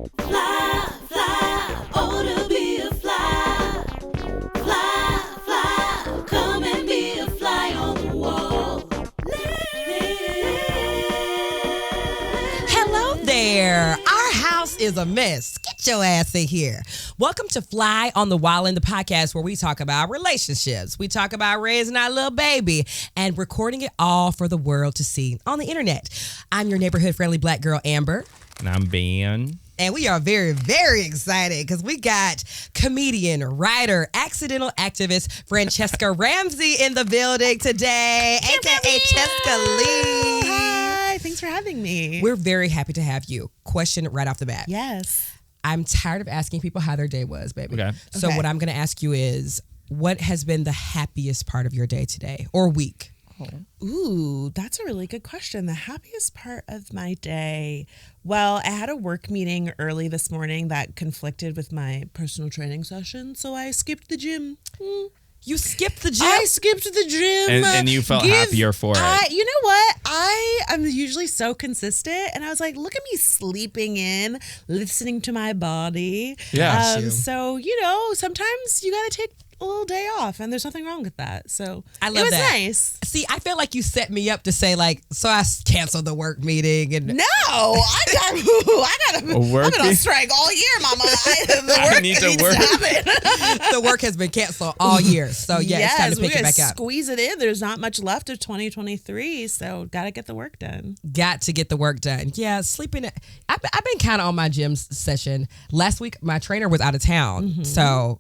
Fly, fly, oh to be a fly. Fly, fly, come and be a fly on the wall. Hello there. Our house is a mess. Get your ass in here. Welcome to Fly on the Wall, the podcast where we talk about relationships. We talk about raising our little baby and recording it all for the world to see on the internet. I'm your neighborhood friendly black girl, Amber. And I'm Ben. And we are very, very excited because we got comedian, writer, accidental activist Franchesca Ramsey in the building today, aka Cheska Lee. Hi, thanks for having me. We're very happy to have you. Question right off the bat. Yes. I'm tired of asking people how their day was, baby. Okay. So what I'm going to ask you is, what has been the happiest part of your day today or week? Ooh, that's a really good question. The happiest part of my day. Well, I had a work meeting early this morning that conflicted with my personal training session, so I skipped the gym. You skipped the gym? I skipped the gym. And you felt happier for it. You know what? I'm usually so consistent, and I was like, look at me sleeping in, listening to my body. Yeah. So, sometimes you got to take a little day off, and there's nothing wrong with that. So I love it was that. nice. See, I feel like you set me up to say so I canceled the work meeting and No, I'm gonna strike all year, mama. The work need to needs work. to happen. the work has been canceled all year. So it's time to we pick it gotta back up. squeeze it in. There's not much left of 2023, so gotta get the work done. Got to get the work done. Yeah, sleeping. I've been kind of on my gym session. Last week, my trainer was out of town, so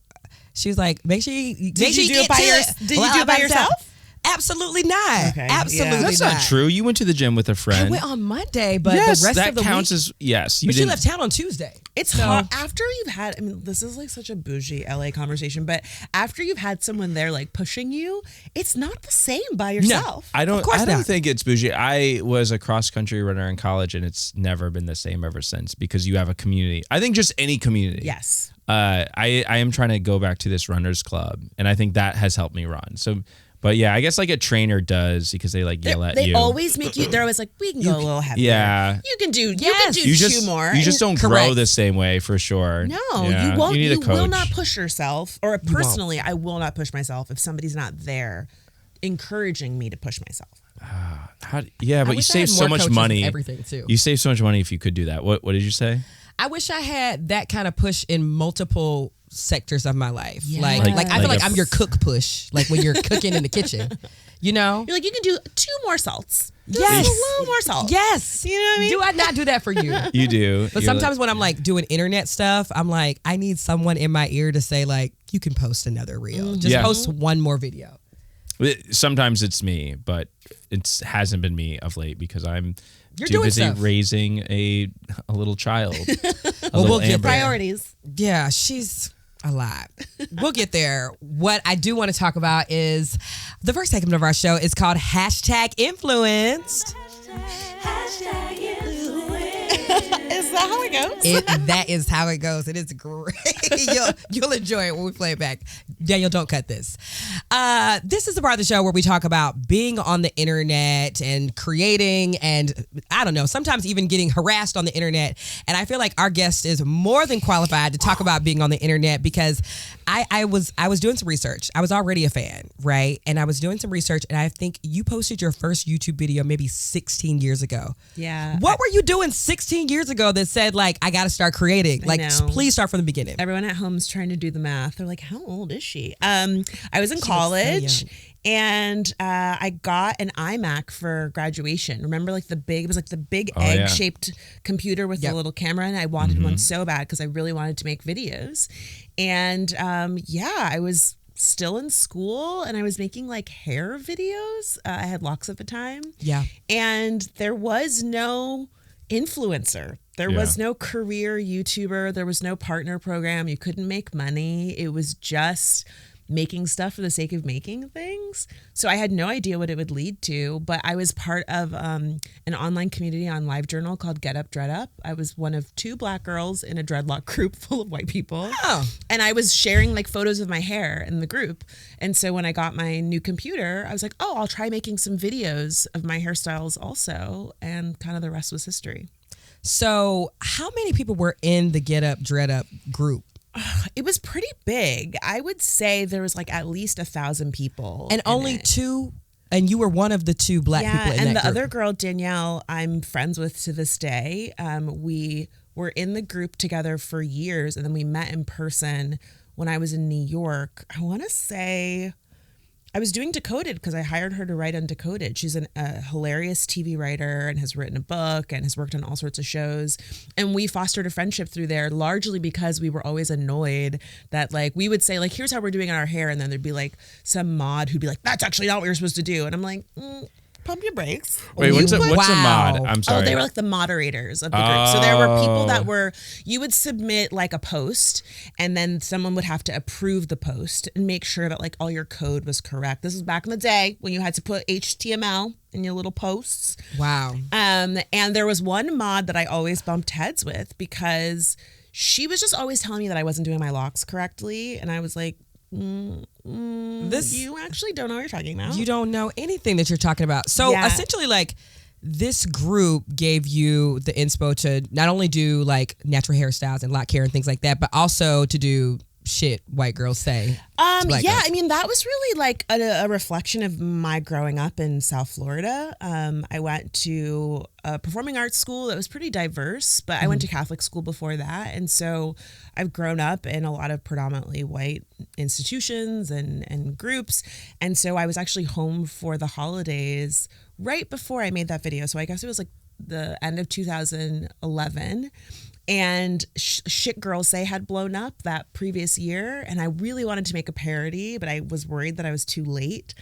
she was like, "Make sure you Did you do it by yourself? Absolutely not. Okay, Absolutely yeah. That's not. not true. You went to the gym with a I friend. went on Monday, but yes, the rest that of the counts week. as yes. You But she didn't. left town on Tuesday. It's hard after you've had. I mean, this is like such a bougie LA conversation, but after you've had someone there like pushing you, it's not the same by yourself. I don't. course I don't not. think it's bougie. I was a cross country runner in college, and it's never been the same ever since because you have a community. I think just any community. Yes. I am trying to go back to this runners club, and I think that has helped me run. So, but yeah, I guess like a trainer does because they like yell at They you. always make you. They're always like, we can go a little heavier. Yeah. You can do. Yes. You can do two more. You just don't grow Correct. the same way for sure. No, Yeah. you won't. You need a You coach. will not push yourself. Or personally, I will not push myself if somebody's not there, encouraging me to push myself. But you wish I had save so more much coaches with money. everything, too. You save so much money if you could do that. What did you say? I wish I had that kind of push in multiple sectors of my life. Yeah. Like I feel Like like a- I'm your cook push. Like when you're cooking in the kitchen, you know? You're like, you can do 2 more salts. Just Yes. a little more salt. Yes. You know what I mean? Do I not do that for you? You do. But sometimes when I'm like doing internet stuff, I'm like, I need someone in my ear to say like, you can post another reel. Just Yeah. post one more video. Sometimes it's me, but it hasn't been me of late because I'm You're too doing busy stuff. raising a little child. we'll get Amber. there. Priorities. Yeah, she's a lot. We'll get there. What I do want to talk about is the first segment of our show is called #Influenced. Hashtag influence. Is that how it goes? That is how it goes. It is great. You'll enjoy it when we play it back. Daniel, don't cut this. This is the part of the show where we talk about being on the internet and creating and, I don't know, sometimes even getting harassed on the internet. And I feel like our guest is more than qualified to talk about being on the internet because I was doing some research. I was already a fan, right? And I was doing some research, and I think you posted your first YouTube video maybe 16 years ago. Yeah. What were you doing 16 years ago that said, like, I got to start creating? Like, know. please start from the beginning. Everyone at home's trying to do the math. They're like, how old is she? I was in so college young. and I got an iMac for graduation. Remember it was like the big Oh, yeah. egg-shaped computer with Yep. the little camera, and I wanted one so bad because I really wanted to make videos. And I was still in school and I was making like hair videos. I had locks at the time. Yeah. And there was no influencer. There was no career YouTuber. There was no partner program. You couldn't make money. It was just making stuff for the sake of making things. So I had no idea what it would lead to, but I was part of an online community on LiveJournal called Get Up, Dread Up. I was one of 2 black girls in a dreadlock group full of white people. Oh. And I was sharing like photos of my hair in the group. And so when I got my new computer, I was like, oh, I'll try making some videos of my hairstyles also. And kind of the rest was history. So how many people were in the Get Up, Dread Up group? It was pretty big. I would say there was like at least 1,000 people. And only two, and you were one of the two black people in that and the group. other girl, Danielle, I'm friends with to this day. We were in the group together for years, and then we met in person when I was in New York. I want to say I was doing Decoded because I hired her to write on Decoded. She's a hilarious TV writer and has written a book and has worked on all sorts of shows. And we fostered a friendship through there, largely because we were always annoyed that like we would say like, here's how we're doing our hair. And then there'd be like some mod who'd be like, that's actually not what you're supposed to do. And I'm like, pump your brakes. Wait, what's a mod? I'm sorry. Oh, they were like the moderators of the group. So there were people that were, you would submit like a post and then someone would have to approve the post and make sure that like all your code was correct. This was back in the day when you had to put HTML in your little posts. Wow. And there was one mod that I always bumped heads with because she was just always telling me that I wasn't doing my locks correctly. And I was like, you actually don't know what you're talking about. You don't know anything that you're talking about. So essentially, like, this group gave you the inspo to not only do like natural hairstyles and lock hair and things like that, but also to do shit white girls say. I mean, that was really like a reflection of my growing up in South Florida. I went to a performing arts school that was pretty diverse, but I went to Catholic school before that. And so I've grown up in a lot of predominantly white institutions and groups. And so I was actually home for the holidays right before I made that video. So I guess it was like the end of 2011. And Shit Girls Say had blown up that previous year. And I really wanted to make a parody, but I was worried that I was too late.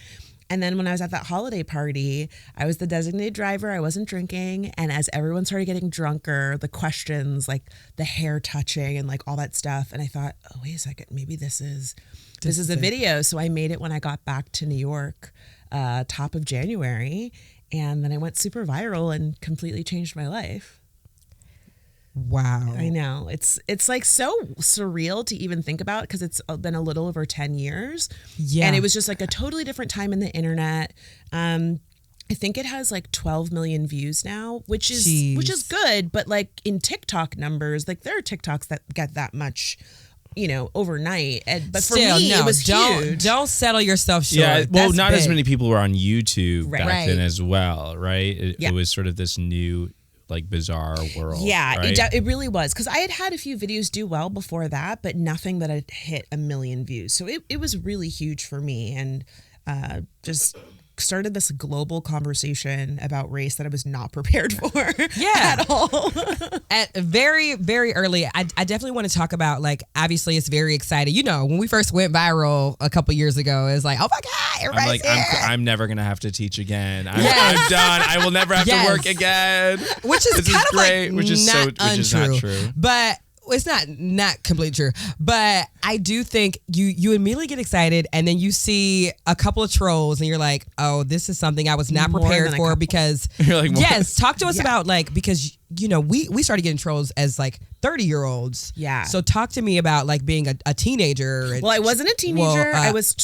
And then when I was at that holiday party, I was the designated driver. I wasn't drinking. And as everyone started getting drunker, the questions, like the hair touching and like all that stuff. And I thought, oh, wait a second, maybe this is a video. So I made it when I got back to New York, top of January. And then I went super viral and completely changed my life. Wow. I know. It's like so surreal to even think about because it's been a little over 10 years. Yeah. And it was just like a totally different time in the internet. I think it has like 12 million views now, which is good. But like in TikTok numbers, like there are TikToks that get that much, overnight. But Still, for me, it was huge. Don't settle yourself short. Yeah, well, That's not big. as many people were on YouTube back Right. then as well, right? It was sort of this new, like, bizarre world. Yeah, right? it really was. Because I had a few videos do well before that, but nothing that had hit 1 million views. So it was really huge for me and just started this global conversation about race that I was not prepared for at all. At very, very early, I definitely want to talk about, like, obviously it's very exciting. When we first went viral a couple years ago, it was like, oh my God, everybody's here. I'm never going to have to teach again. I'm done. I will never have to work again. Which is kind of great, like which is not true. But it's not completely true, but I do think you immediately get excited and then you see a couple of trolls and you're like, oh, this is something I was not prepared for because you're like, yes, talk to us about like, because we started getting trolls as like 30-year-olds. Yeah. So talk to me about like being a teenager. Well, I wasn't a teenager. I was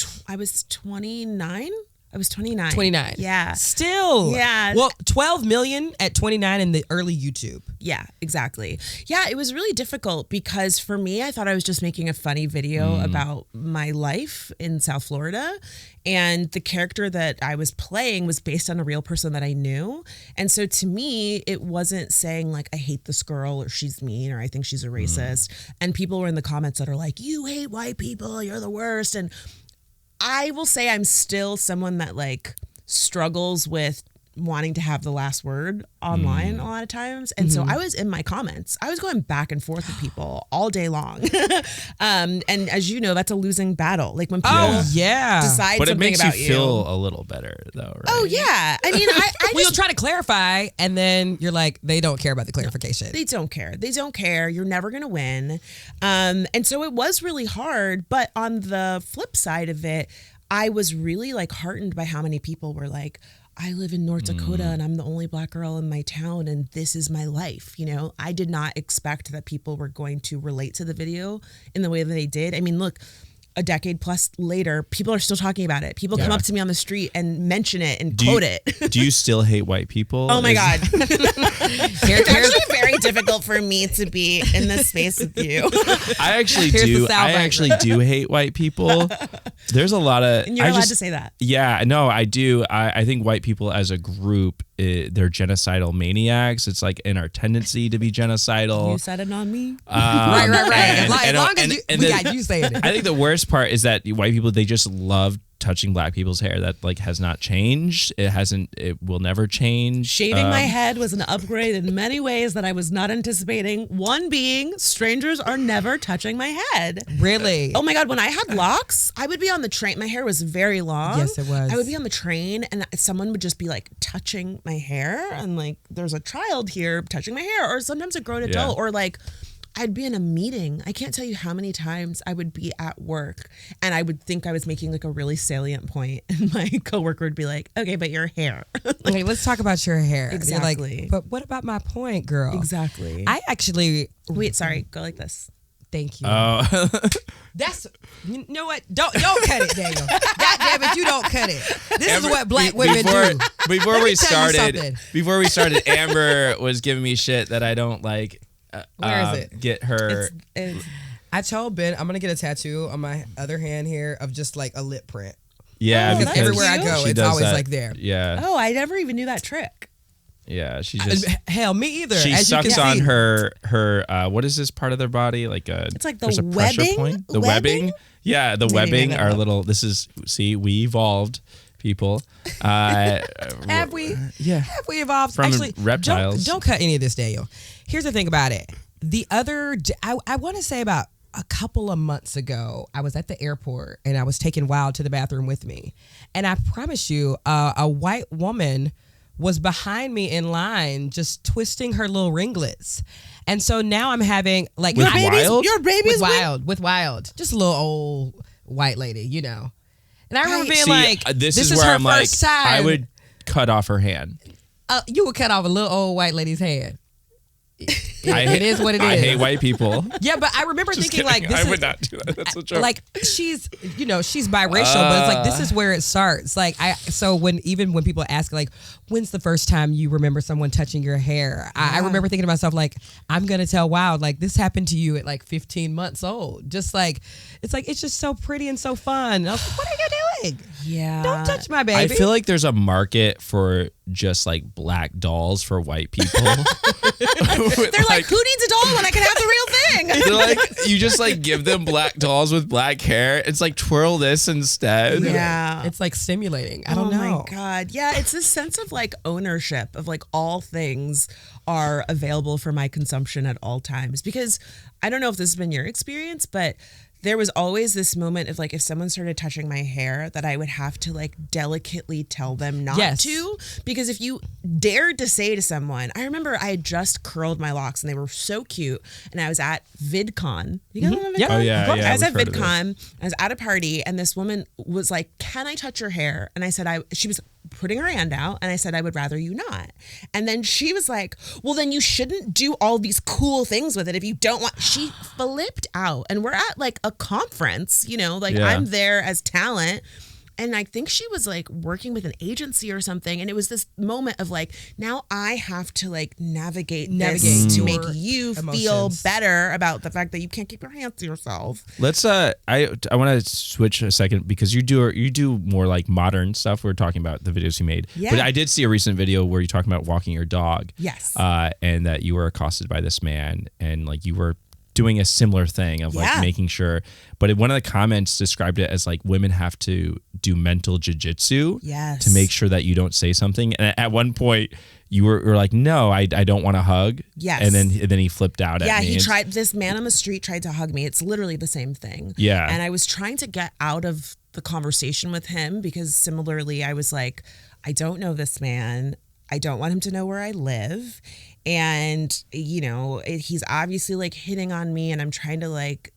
29. I was 29. 29. Yeah. Still. Yeah. Well, 12 million at 29 in the early YouTube. Yeah, exactly. Yeah, it was really difficult because for me, I thought I was just making a funny video about my life in South Florida. And the character that I was playing was based on a real person that I knew. And so to me, it wasn't saying like, I hate this girl or she's mean or I think she's a racist. And people were in the comments that are like, you hate white people, you're the worst. And I will say I'm still someone that like struggles with wanting to have the last word online a lot of times. And so I was in my comments. I was going back and forth with people all day long. And as you know, that's a losing battle. Like when people decide but it something makes about you feel a little better though, right? Oh yeah. I mean, I Well, you'll try to clarify and then you're like, they don't care about the clarification. They don't care. They don't care. You're never going to win. And so it was really hard. But on the flip side of it, I was really like heartened by how many people were like, I live in North Dakota and I'm the only Black girl in my town and this is my life. I did not expect that people were going to relate to the video in the way that they did. I mean, look, a decade plus later, people are still talking about it. People come up to me on the street and mention it and quote it. Do you still hate white people? Oh my God. It's actually very difficult for me to be in this space with you. I actually do. I actually do hate white people. There's a lot of. And you're allowed to say that. Yeah, no, I do. I think white people as a group, they're genocidal maniacs. It's like in our tendency to be genocidal. You said it on me. Right. As long as you say it. I think the worst part is that white people, they just love touching black people's hair. That like has not changed. It will never change. Shaving my head was an upgrade in many ways that I was not anticipating. One being strangers are never touching my head. Really? Oh my God. When I had locks, I would be on the train. My hair was very long. Yes, it was. I would be on the train and someone would just be like touching my hair and like there's a child here touching my hair, or sometimes a grown adult, or like I'd be in a meeting. I can't tell you how many times I would be at work and I would think I was making like a really salient point and my coworker would be like, okay, but your hair. Okay, let's talk about your hair. Exactly. You're like, but what about my point, girl? Exactly. I actually... Wait, sorry. Go like this. Thank you. Oh. That's, you know what? Don't cut it, Daniel. God damn it, you don't cut it. This is what black women do. Before we started, Amber was giving me shit that I don't like. Where is it? Get her. I told Ben I'm gonna get a tattoo on my other hand here of just like a lip print. Yeah, because everywhere I go, it's always like there. Yeah. Oh, I never even knew that trick. Yeah, she just hell me either. She sucks on her what is this part of their body like a? It's like the there's a webbing. Pressure point. The webbing. Yeah, the webbing. Our little. This is we evolved. People, have we? Yeah, have we evolved from actually? Reptiles. Don't cut any of this, Daniel. Here's the thing about it. The other, I want to say about a couple of months ago, I was at the airport and I was taking Wild to the bathroom with me, and I promise you, a white woman was behind me in line, just twisting her little ringlets. And so now I'm having like with Wild? Your baby's with Wild, just a little old white lady, you know. And I remember being like, this is where her I'm like, first time. I would cut off her hand. You would cut off a little old white lady's hand. It is what it is. I hate white people. Yeah, but I remember thinking like, this I would not do that. That's a joke. Like she's biracial, but it's like this is where it starts. Like so when people ask like, when's the first time you remember someone touching your hair? I remember thinking to myself like, I'm gonna tell Wild like this happened to you at like 15 months old. Just like it's just so pretty and so fun. And I was like, what are you doing? Yeah, don't touch my baby. I feel like there's a market for just like black dolls for white people. They're like, who needs a doll when I can have the real thing? They're like, you just like give them black dolls with black hair. It's like twirl this instead. Yeah. It's like stimulating. I don't know. Oh my God. Yeah. It's this sense of like ownership of like all things are available for my consumption at all times. Because I don't know if this has been your experience, but there was always this moment of like, if someone started touching my hair, that I would have to like delicately tell them not to. Because if you dared to say to someone, I remember I had just curled my locks and they were so cute. And I was at VidCon. You guys remember VidCon? Oh, yeah. I was at VidCon. I was at a party and this woman was like, can I touch your hair? And I said, she was putting her hand out and I said, I would rather you not. And then she was like, well, then you shouldn't do all these cool things with it if you don't want. She flipped out. And we're at like a conference, you know, like I'm there as talent. And I think she was like working with an agency or something. And it was this moment of like, now I have to like navigate this to make you feel better about the fact that you can't keep your hands to yourself. Let's I want to switch a second because you do more like modern stuff. We're talking about the videos you made. Yeah. But I did see a recent video where you're talking about walking your dog. Yes. And that you were accosted by this man and like you were doing a similar thing of like making sure, but one of the comments described it as like women have to do mental jiu-jitsu to make sure that you don't say something. And at one point you were like, no, I don't want to hug. Yes. And then he flipped out at me. Yeah, this man on the street tried to hug me. It's literally the same thing. Yeah. And I was trying to get out of the conversation with him because similarly I was like, I don't know this man. I don't want him to know where I live. And, you know, he's obviously like hitting on me and I'm trying to like,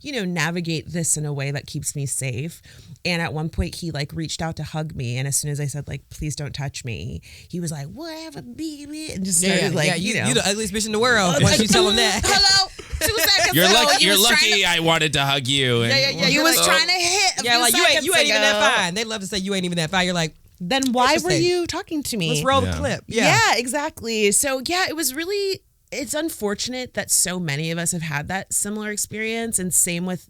navigate this in a way that keeps me safe. And at one point he like reached out to hug me. And as soon as I said like, please don't touch me, he was like, whatever, baby. And just started you know. You're the ugliest bitch in the world once you tell him that. Hello. seconds You're ago, lucky. you You're was trying lucky. I wanted to hug you. And, Yeah. You was trying to hit. Yeah, like you ain't even that fine. They love to say you ain't even that fine. You're like, then why were you talking to me? let's roll the clip. Yeah, exactly. So it was really. It's unfortunate that so many of us have had that similar experience, and same with,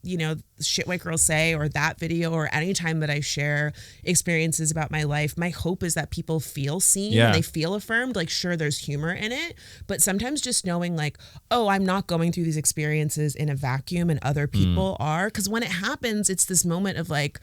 Shit White Girls Say or that video or any time that I share experiences about my life. My hope is that people feel seen and they feel affirmed. Like, sure, there's humor in it, but sometimes just knowing like, oh, I'm not going through these experiences in a vacuum and other people are. Because when it happens, it's this moment of like,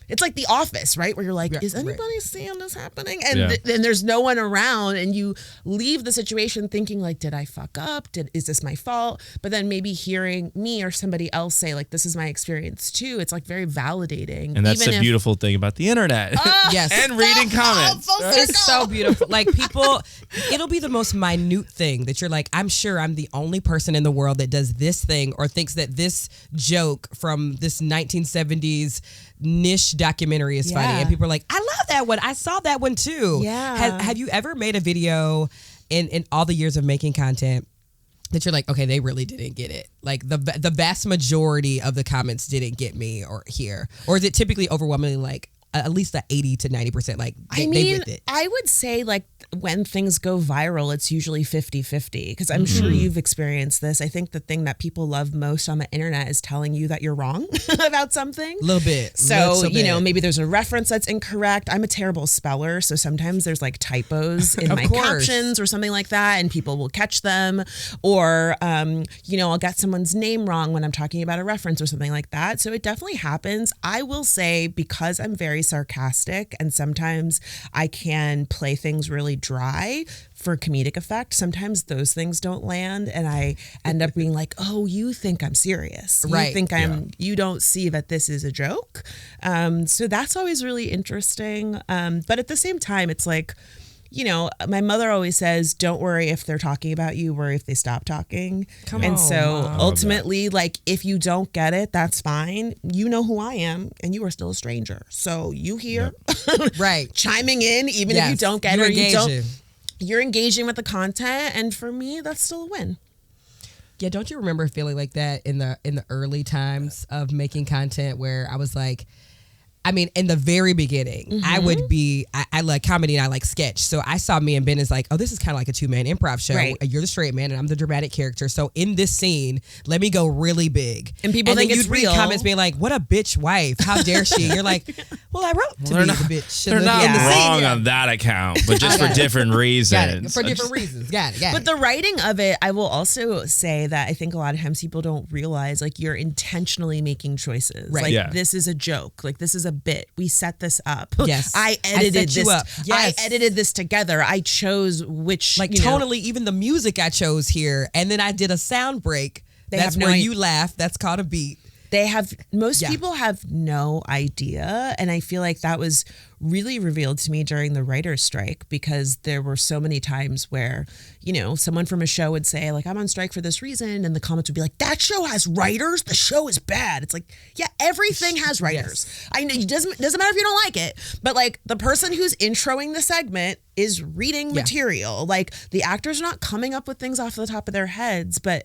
it's like The Office, right? Where you're like, is anybody seeing this happening? And then there's no one around, and you leave the situation thinking like, did I fuck up? Is this my fault? But then maybe hearing me or somebody else say like, this is my experience too. It's like very validating. And that's the beautiful thing about the internet. Yes. And reading comments. It's so beautiful. Like people, it'll be the most minute thing that you're like, I'm sure I'm the only person in the world that does this thing or thinks that this joke from this 1970s niche documentary is funny, and people are like, I love that one. I saw that one too. Yeah. Have you ever made a video in all the years of making content that you're like, okay, they really didn't get it? Like the vast majority of the comments didn't get me or here, or is it typically overwhelmingly like at least the 80 to 90%? Like they with it. I would say like when things go viral, it's usually 50-50 because I'm sure you've experienced this. I think the thing that people love most on the internet is telling you that you're wrong about something. A little bit. So, maybe there's a reference that's incorrect. I'm a terrible speller, so sometimes there's like typos in my captions or something like that, and people will catch them. Or, I'll get someone's name wrong when I'm talking about a reference or something like that. So it definitely happens. I will say, because I'm very sarcastic and sometimes I can play things really dry for comedic effect, sometimes those things don't land and I end up being like, oh, you think I'm serious. You think you don't see that this is a joke. So that's always really interesting. But at the same time, it's like, my mother always says, don't worry if they're talking about you, worry if they stop talking. So ultimately, like, if you don't get it, that's fine. You know who I am and you are still a stranger. So you here, chiming in, even if you don't get it, you're engaging with the content. And for me, that's still a win. Yeah, don't you remember feeling like that in the early times of making content where I was like, I mean, in the very beginning, I would be, I like comedy and I like sketch. So I saw me and Ben as like, oh, this is kind of like a 2-man improv show. Right. You're the straight man and I'm the dramatic character. So in this scene, let me go really big. And people think it's real. Read comments being like, what a bitch wife. How dare she? You're like, well, I wrote to be the bitch. They're not wrong on that account, but just for different reasons. For different reasons. Got it. But the writing of it, I will also say that I think a lot of times people don't realize like you're intentionally making choices. Right. Like this is a joke. Like this is a bit. We set this up. Yes. I edited this. Yes. I edited this together. I chose which tonally, even the music I chose here, and then I did a sound break. That's where you laugh. That's called a beat. Most people have no idea. And I feel like that was really revealed to me during the writer's strike, because there were so many times where, someone from a show would say like, I'm on strike for this reason. And the comments would be like, that show has writers. The show is bad. It's like, yeah, everything has writers. Yes. I know it doesn't matter if you don't like it, but like the person who's introing the segment is reading material. Like the actors are not coming up with things off the top of their heads. But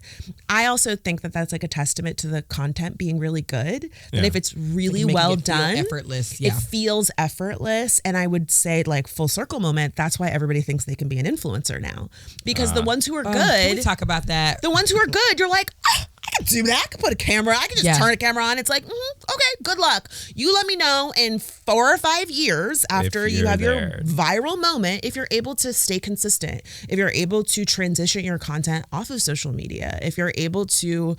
I also think that that's like a testament to the content being really good. That if it's really well done, effortless. It feels effortless. And I would say like full circle moment. That's why everybody thinks they can be an influencer now, because the ones who are good, can we talk about that? The ones who are good, you're like, oh, I can do that. I can put a camera. I can just turn a camera on. It's like, okay, good luck. You let me know in 4 or 5 years after you have your viral moment, if you're able to stay consistent, if you're able to transition your content off of social media, if you're able to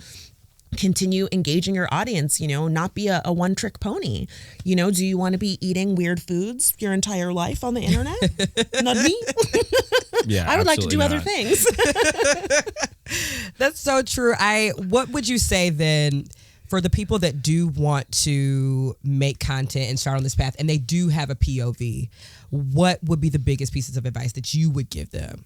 continue engaging your audience, not be a one-trick pony. Do you want to be eating weird foods your entire life on the internet? Not me. Yeah, I would like to do other things. That's so true. What would you say then for the people that do want to make content and start on this path and they do have a POV? What would be the biggest pieces of advice that you would give them?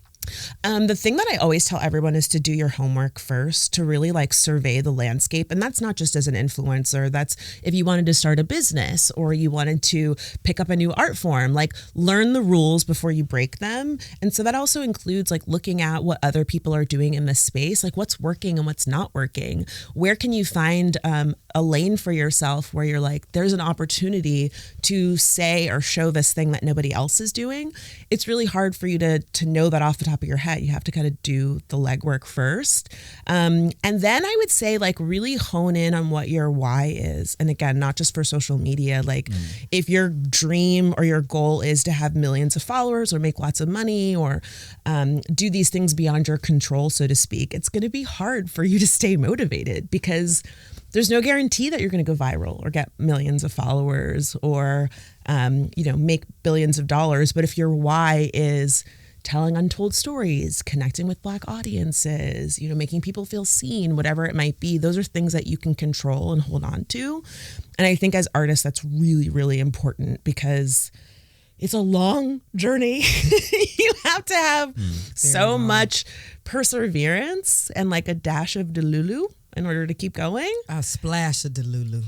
The thing that I always tell everyone is to do your homework first, to really like survey the landscape. And that's not just as an influencer. That's if you wanted to start a business or you wanted to pick up a new art form, like learn the rules before you break them. And so that also includes like looking at what other people are doing in this space, like what's working and what's not working. Where can you find a lane for yourself where you're like, there's an opportunity to say or show this thing that nobody else is doing. It's really hard for you to know that off the top of your head. You have to kind of do the legwork first. And then I would say like really hone in on what your why is. And again, not just for social media, like if your dream or your goal is to have millions of followers or make lots of money or do these things beyond your control, so to speak, it's going to be hard for you to stay motivated because there's no guarantee that you're going to go viral or get millions of followers or, make billions of dollars. But if your why is telling untold stories, connecting with Black audiences, making people feel seen, whatever it might be, those are things that you can control and hold on to. And I think as artists, that's really, really important because it's a long journey. You have to have so much perseverance and like a dash of Delulu in order to keep going. A splash of Delulu.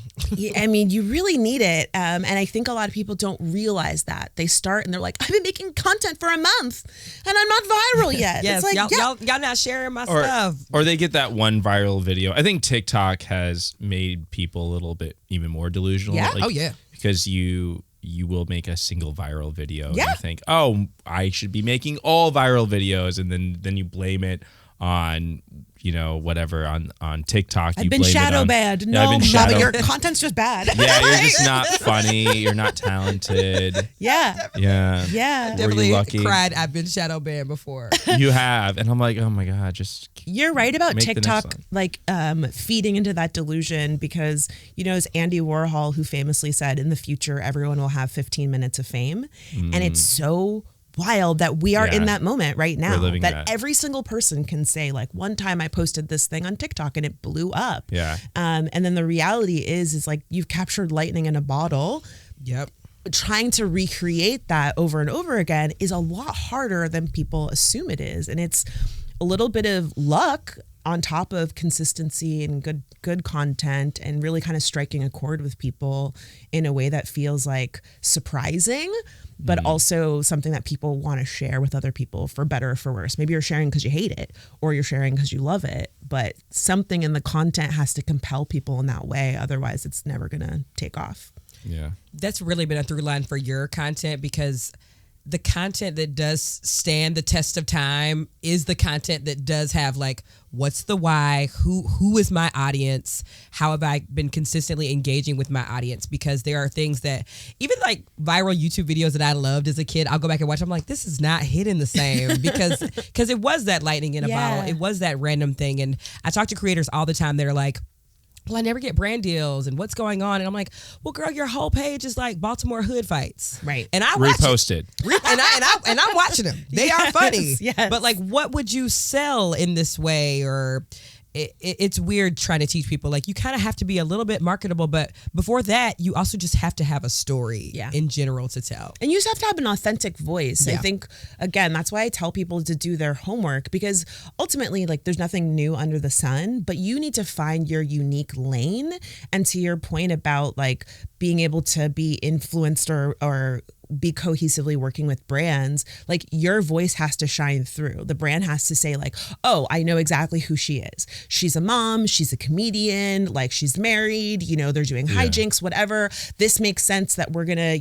I mean, you really need it. And I think a lot of people don't realize that. They start and they're like, I've been making content for a month and I'm not viral yet. Yes, it's like, y'all not sharing my stuff. Or they get that one viral video. I think TikTok has made people a little bit even more delusional. Yeah. Yeah. Because you will make a single viral video and you think, oh, I should be making all viral videos. And then you blame it on whatever on TikTok. I've been shadow banned. No, Bobby, your content's just bad. Yeah, you're just not funny. You're not talented. Yeah. Yeah. Definitely lucky? Cried. I've been shadow banned before. You have, and I'm like, oh my god, just. You're right about TikTok, like feeding into that delusion because as Andy Warhol, who famously said, in the future everyone will have 15 minutes of fame, and it's so wild that we are in that moment right now that every single person can say like one time I posted this thing on TikTok and it blew up. And then the reality is like you've captured lightning in a bottle. Yep. Trying to recreate that over and over again is a lot harder than people assume it is, and it's a little bit of luck on top of consistency and good content and really kind of striking a chord with people in a way that feels like surprising, but also something that people want to share with other people for better or for worse. Maybe you're sharing because you hate it or you're sharing because you love it, but something in the content has to compel people in that way. Otherwise, it's never going to take off. Yeah. That's really been a through line for your content because the content that does stand the test of time is the content that does have like, what's the why? Who is my audience? How have I been consistently engaging with my audience? Because there are things that even like viral YouTube videos that I loved as a kid, I'll go back and watch. I'm like, this is not hitting the same because it was that lightning in a bottle. It was that random thing. And I talk to creators all the time. They're like, well, I never get brand deals and what's going on. And I'm like, well, girl, your whole page is like Baltimore hood fights. Right. And I reposted. And I'm watching them. They are funny. Yes. But like, what would you sell in this way? Or it's weird trying to teach people like you kind of have to be a little bit marketable, but before that you also just have to have a story in general to tell, and you just have to have an authentic voice. I think again that's why I tell people to do their homework, because ultimately like there's nothing new under the sun, but you need to find your unique lane. And to your point about like being able to be influenced or be cohesively working with brands, like your voice has to shine through. The brand has to say like, oh, I know exactly who she is. She's a mom, she's a comedian, like she's married, they're doing hijinks, whatever. This makes sense that we're gonna,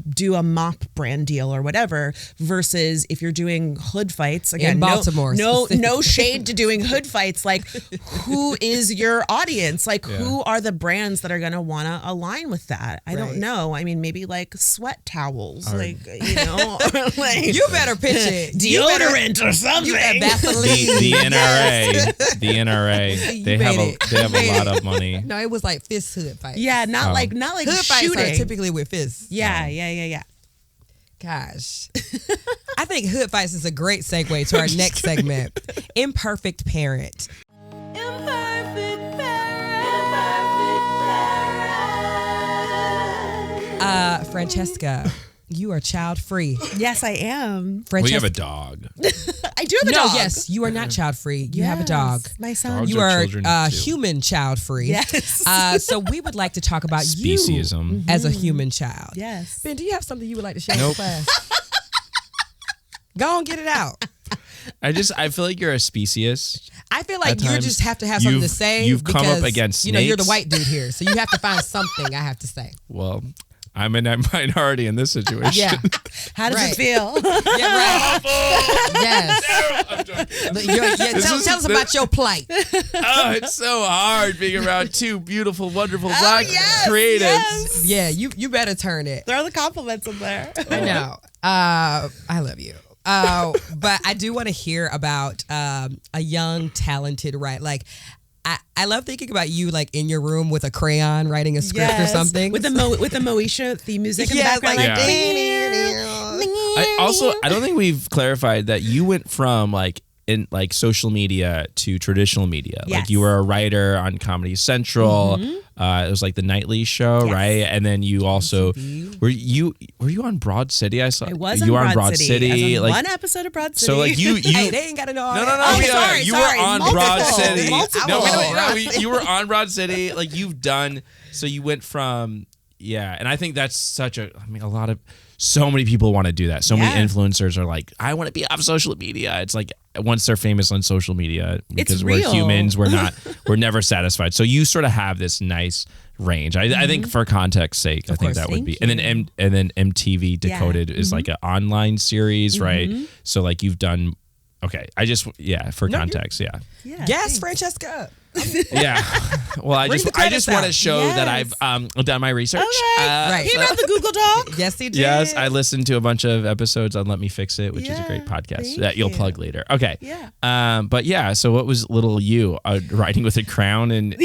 do a mop brand deal or whatever, versus if you're doing hood fights again in Baltimore, no shade to doing hood fights, like who is your audience, like who are the brands that are going to want to align with that? I don't know. I mean, maybe like sweat towels, like like you better pitch it, deodorant or something. The NRA they have a lot of money. No, it was like fist hood fights. Not like hood shooting. Fights are typically with fists. Yeah. Gosh. I think hood fights is a great segue to our next segment, Imperfect Parent. Imperfect parent. Franchesca, you are child free. Yes, I am. Well, you have a dog. I do have a dog. No, yes, you are not child free. You have a dog. My son. Dogs You are are children, too. human child free. Yes. So we would like to talk about you Speciesism. as a human child. Yes. Ben, do you have something you would like to share Nope. with class? Go on, get it out. I feel like you're a speciest. I feel like At you times, just have to have something to you've- say. you've come up because, against you know, you're the snakes. white dude here, so you have to find something I have to say. Well, I'm a minority in this situation. Yeah. How does Right. it feel? Yeah, right. Yes. I'm joking. Tell us about your plight. Oh, it's so hard being around two beautiful, wonderful black yes, creatives. yes. Yeah, you better turn it. Throw the compliments in there. I know. I love you. But I do want to hear about a young, talented writer. Like, I love thinking about you like in your room with a crayon writing a script or something. With the Moesha theme music in the Yeah, background. like, I don't think we've clarified that you went from like in like social media to traditional media. Like Yes. you were a writer on Comedy Central. It was like the nightly show, right? And then you also were you on Broad City? I saw I was you on were Broad City. I was on like, one episode of Broad City. so like you Hey, they ain't got to know. No, sorry, you sorry. were on Multiple, Broad City. multiple. No, you were on Broad City. Like you've done, so you went from, and I think that's such a, I mean, so many people want to do that. So many influencers are like, I want to be off social media. It's like once they're famous on social media, because It's we're real. humans, we're never satisfied. So you sort of have this nice range. I think for context sake, I think course. that would be. Thank And then MTV Decoded is like an online series, right? So like you've done. Okay, for context, Yeah, Yes, thanks. Francesca. yeah. Well, I Bring just the credits want to out. show that Yes. I've done my research. Okay. Right. He wrote the Google Doc. Yes, he did. Yes, I listened to a bunch of episodes on Let Me Fix It, which is a great podcast thank that you'll you. plug later. Okay. Yeah. But yeah, so what was little you riding with a crown and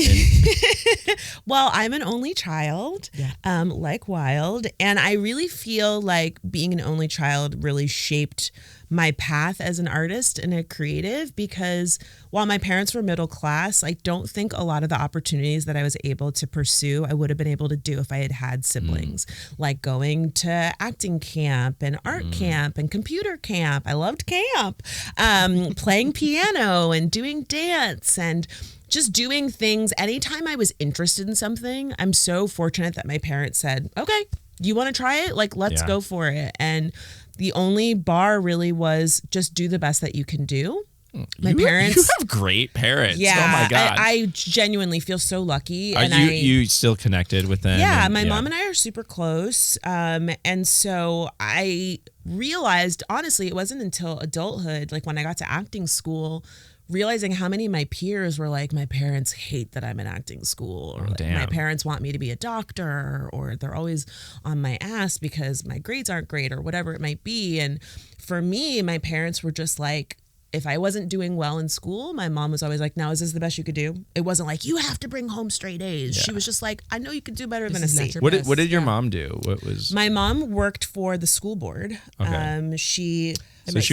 Well, I'm an only child, like Wild, and I really feel like being an only child really shaped my path as an artist and a creative, because while my parents were middle class, I don't think a lot of the opportunities that I was able to pursue I would have been able to do if I had had siblings, like going to acting camp and art camp and computer camp. I loved camp, playing piano and doing dance and just doing things. Anytime I was interested in something, I'm so fortunate that my parents said, okay, you want to try it? Like, let's go for it. And the only bar really was just do the best that you can do. My parents. You have great parents. Yeah. Oh my God. I genuinely feel so lucky. Are you still connected with them? Yeah, my mom and I are super close. And so I realized, honestly, it wasn't until adulthood, like when I got to acting school, realizing how many of my peers were like, my parents hate that I'm in acting school, or like, my parents want me to be a doctor, or they're always on my ass because my grades aren't great, or whatever it might be. And for me, my parents were just like, if I wasn't doing well in school, my mom was always like, now, is this the best you could do? It wasn't like, you have to bring home straight A's. She was just like, I know you could do better than a C. What did your mom do? What was My mom worked for the school board. Okay. She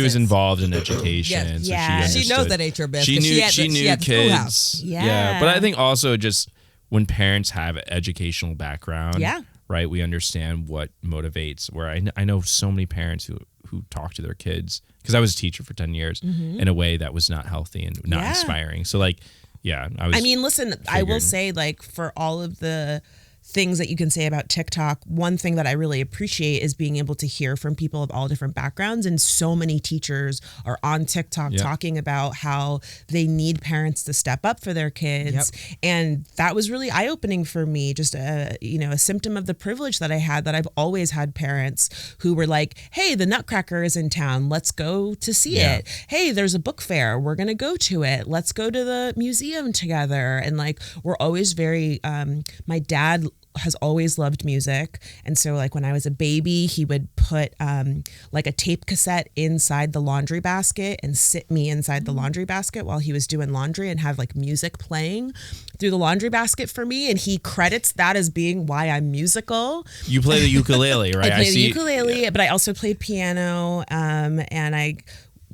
was involved in education. Yes. So Yeah. She knows understood. that ain't your best. She 'cause knew she knew had the kids. schoolhouse. Yeah. But I think also just when parents have educational background, Yeah. right, we understand what motivates. Where I know so many parents who talk to their kids, because I was a teacher for 10 years in a way that was not healthy and not inspiring. So like, I mean, listen, I will say, like, for all of the things that you can say about TikTok, one thing that I really appreciate is being able to hear from people of all different backgrounds. And so many teachers are on TikTok talking about how they need parents to step up for their kids. And that was really eye-opening for me, just a symptom of the privilege that I had, that I've always had parents who were like, hey, the Nutcracker is in town, let's go to see it. Hey, there's a book fair, we're gonna go to it, let's go to the museum together. And like, we're always very my dad has always loved music, and so like when I was a baby, he would put like a tape cassette inside the laundry basket and sit me inside the laundry basket while he was doing laundry, and have like music playing through the laundry basket for me, and he credits that as being why I'm musical. you play the ukulele, right? I play the ukulele, but I also played piano, and I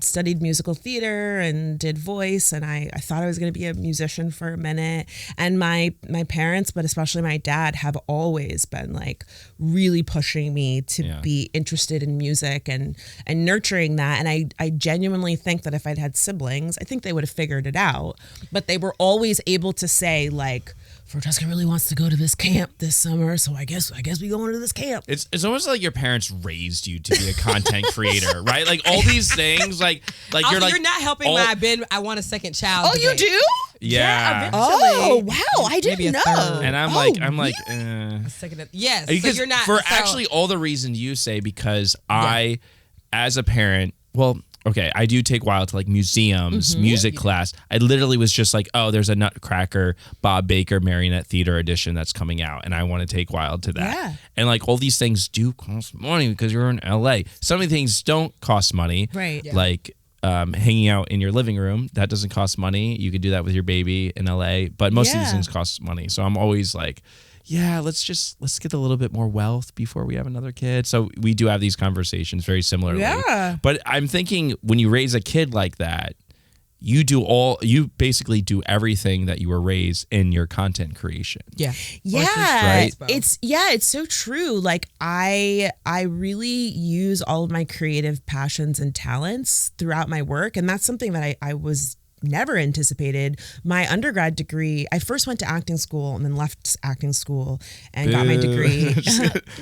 studied musical theater and did voice, and I thought I was going to be a musician for a minute. And my parents, but especially my dad, have always been like really pushing me to be interested in music and nurturing that. And I genuinely think that if I'd had siblings, I think they would have figured it out. But they were always able to say like, Franchesca really wants to go to this camp this summer, so I guess we going to this camp. It's almost like your parents raised you to be a content creator, right? Like all these things, like also, you're like not helping I want a second child. Oh, debate. you do? Yeah. Oh, wow! I didn't know. Third. And I'm like, A second. Yes. Because so you're not actually all the reasons you say, because I, as a parent, well. Okay, I do take Wild to like museums, music class. I literally was just like, oh, there's a Nutcracker Bob Baker Marionette Theater edition that's coming out, and I want to take Wild to that. Yeah. And like all these things do cost money because you're in LA. Some of the things don't cost money. Right. Yeah. Like hanging out in your living room, that doesn't cost money. You could do that with your baby in LA, but most of these things cost money. So I'm always like, yeah, let's get a little bit more wealth before we have another kid. So we do have these conversations very similarly. Yeah. But I'm thinking when you raise a kid like that, you basically do everything that you were raised in your content creation. Yeah. Yeah. Right? It's so true. Like I really use all of my creative passions and talents throughout my work. And that's something that I was never anticipated. My undergrad degree, I first went to acting school and then left acting school and got my degree.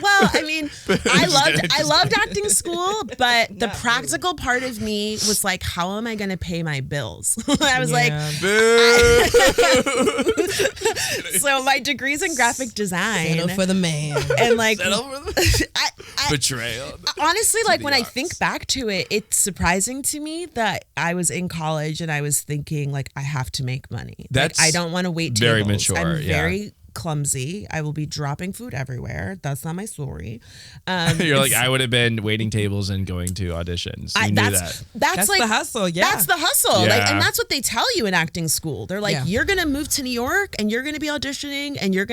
Well, I mean, I loved acting school, but the practical part of me was like, how am I going to pay my bills? I was like, so my degree's in graphic design. Settle for the man. And like, betrayal. Honestly, like when I think back to it, it's surprising to me that I was in college and I was thinking like I have to make money. That's like, I don't want to wait tables. very mature. I'm very clumsy. I will be dropping food everywhere. That's not my story. You're like, I would have been waiting tables and going to auditions. You knew that. That's like the hustle. Yeah, that's the hustle. Yeah. Like, and that's what they tell you in acting school. They're like, you're gonna move to New York and you're gonna be auditioning and your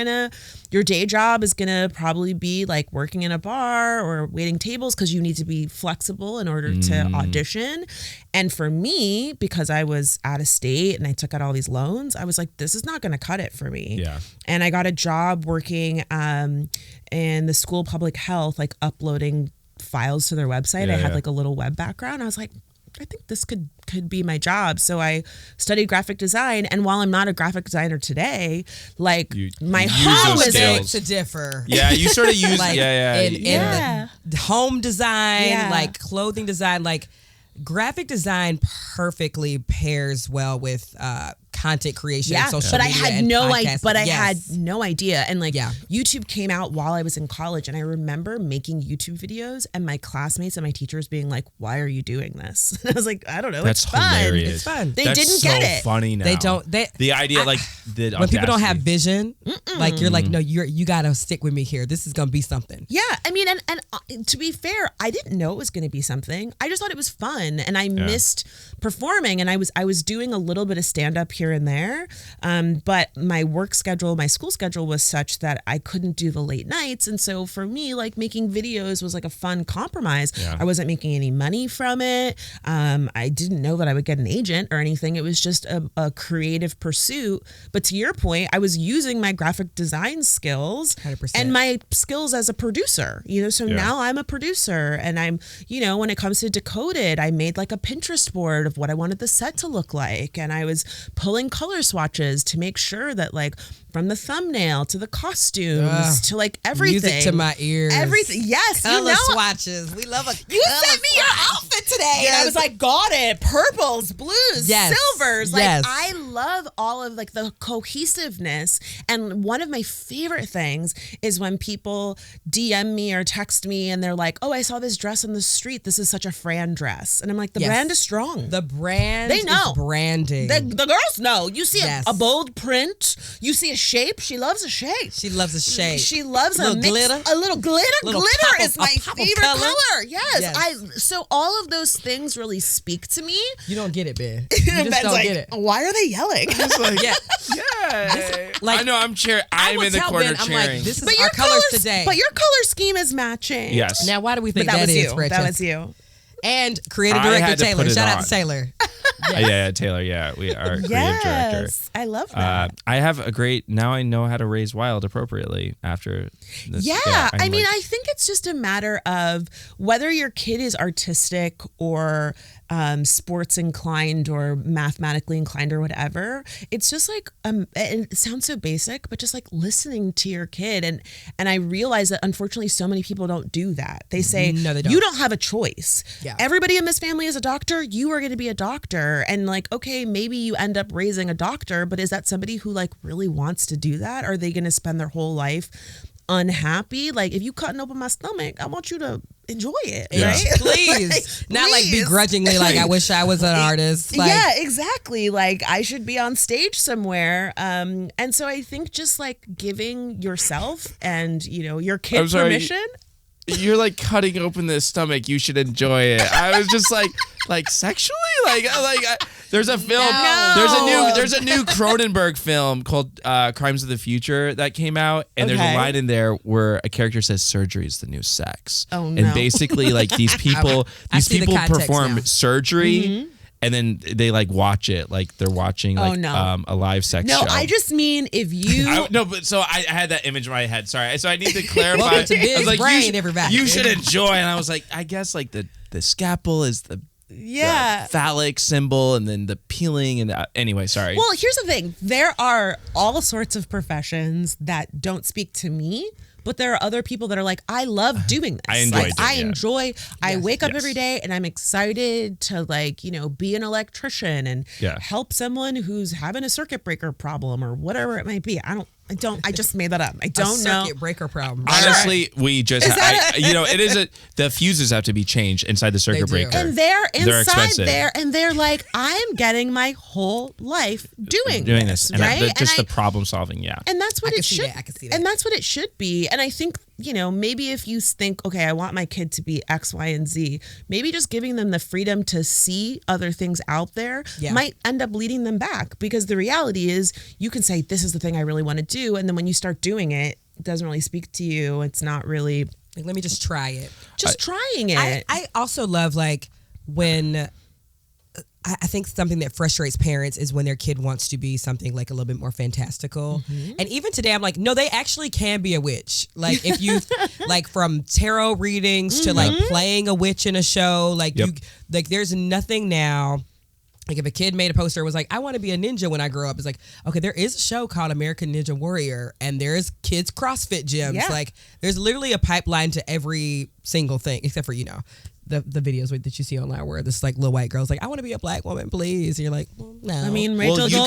day job is gonna probably be like working in a bar or waiting tables because you need to be flexible in order to audition. And for me, because I was out of state and I took out all these loans, I was like, this is not gonna cut it for me. Yeah. And I got a job working in the school of public health, like uploading files to their website. I had like a little web background. I was like, I think this could be my job. So I studied graphic design. And while I'm not a graphic designer today, like my home is to differ. Yeah, you sort of use like in the home design, like clothing design, like graphic design perfectly pairs well with content creation, social media, I had no idea. And like YouTube came out while I was in college, and I remember making YouTube videos and my classmates and my teachers being like, "Why are you doing this?" And I was like, "I don't know. That's it's fun. hilarious. It's fun." They That's didn't so get it. Funny now. They don't. The idea, like the when people don't have vision, like you're like, no, you gotta stick with me here. This is gonna be something. Yeah, I mean, and to be fair, I didn't know it was gonna be something. I just thought it was fun, and I missed performing, and I was doing a little bit of stand up here and there. But my work schedule, my school schedule was such that I couldn't do the late nights. And so for me, like making videos was like a fun compromise. Yeah. I wasn't making any money from it. I didn't know that I would get an agent or anything. It was just a creative pursuit. But to your point, I was using my graphic design skills 100%. And my skills as a producer, so now I'm a producer, and I'm, when it comes to Decoded, I made like a Pinterest board of what I wanted the set to look like. And I was pulling color swatches to make sure that like from the thumbnail to the costumes to like everything. Music to my ears. Everything. Yes. Color swatches. We love a You sent me your outfit today. Yes. And I was like, got it. Purples, blues, silvers. Like I love all of like the cohesiveness. And one of my favorite things is when people DM me or text me and they're like, oh, I saw this dress on the street. This is such a Fran dress. And I'm like, the brand is strong. The brand they know. Is branding. The girls know. You see a bold print. You see a shape. She loves a shape. She loves a shape. She loves a mix, glitter. A little glitter. Glitter is my favorite color. Yes. So all of those things really speak to me. You don't get it, Ben. You just don't get it. Why are they yelling? I know. I'm in the corner cheering. I'm like, this is our colors today. But your color scheme is matching. Yes. Now, why do we think that is? That was you. And creative director Taylor. Shout out to Taylor. Yeah, Taylor. Yeah, we are creative director. I love that. I have a great. Now I know how to raise Wild appropriately after this. Yeah, I mean, I think it's just a matter of whether your kid is artistic or sports inclined or mathematically inclined or whatever. It's just like it sounds so basic, but just like listening to your kid. And I realize that unfortunately so many people don't do that. They say, no, they don't. You don't have a choice. Yeah. Everybody in this family is a doctor. You are going to be a doctor. And like, okay, maybe you end up raising a doctor, but is that somebody who like really wants to do that? Are they going to spend their whole life unhappy? Like, if you cutting open my stomach, I want you to enjoy it, right? Please. Not like begrudgingly, like, I wish I was an artist. Like, yeah, exactly. Like, I should be on stage somewhere. And so I think just like giving yourself and, you know, your kid permission. You're like cutting open the stomach. You should enjoy it. I was just like sexually, there's a film. No. There's a new Cronenberg film called Crimes of the Future that came out, and there's a line in there where a character says surgery is the new sex. Oh no! And basically, like these people perform surgery. Mm-hmm. And then they like watch it like they're watching like a live sex show. No, I just mean if you so I had that image in my head. Sorry, so I need to clarify. Welcome to Big like, Brain, everybody. You should enjoy. And I was like, I guess like the scalpel is the phallic symbol, and then the peeling and anyway. Sorry. Well, here's the thing: there are all sorts of professions that don't speak to me. But there are other people that are like, I love doing this. I wake up every day and I'm excited to like, you know, be an electrician and help someone who's having a circuit breaker problem or whatever it might be. I just made that up. I don't know. Circuit breaker problem. Honestly, we just, the fuses have to be changed inside the circuit breaker. And they're inside expensive. there and they're like, I'm getting my whole life doing this. And right? the problem solving. Yeah. And that's what it should. I can see that. And that's what it should be. And I think, you know, maybe if you think, okay, I want my kid to be X, Y, and Z, maybe just giving them the freedom to see other things out there might end up leading them back, because the reality is you can say, this is the thing I really want to do. And then when you start doing it, it doesn't really speak to you. It's not really. Like, let me just try it. Trying it. I also love like when I think something that frustrates parents is when their kid wants to be something like a little bit more fantastical. Mm-hmm. And even today, I'm like, no, they actually can be a witch. Like if you like from tarot readings to like playing a witch in a show, like you like there's nothing now. Like if a kid made a poster and was like, I want to be a ninja when I grow up, it's like, okay, there is a show called American Ninja Warrior and there's kids CrossFit gyms. Yeah. Like there's literally a pipeline to every single thing, except for, you know, the videos that you see online where this like little white girl's like, I want to be a black woman, please. And you're like, well, no. I mean, Rachel you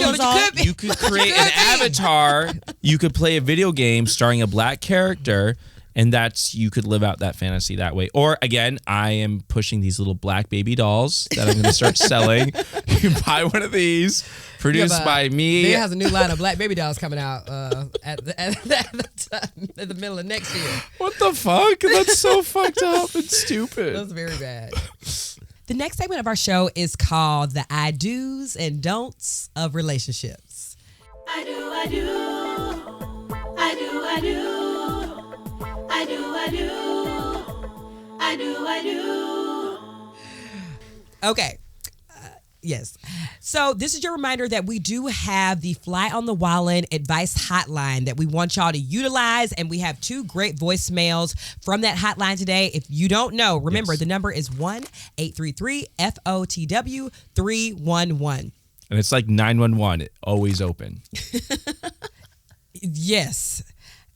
could create an avatar. You could play a video game starring a black character. And you could live out that fantasy that way. Or again, I am pushing these little black baby dolls that I'm going to start selling. You can buy one of these, produced by me. They has a new line of black baby dolls coming out at the middle of next year. What the fuck? That's so fucked up and stupid. That's very bad. The next segment of our show is called the I do's and don'ts of relationships. I do. I do. Okay. Yes. So this is your reminder that we do have the Fly on the Wallin advice hotline that we want y'all to utilize. And we have 2 great voicemails from that hotline today. If you don't know, remember the number is 1-833-FOTW-311. And it's like 911, always open. Yes,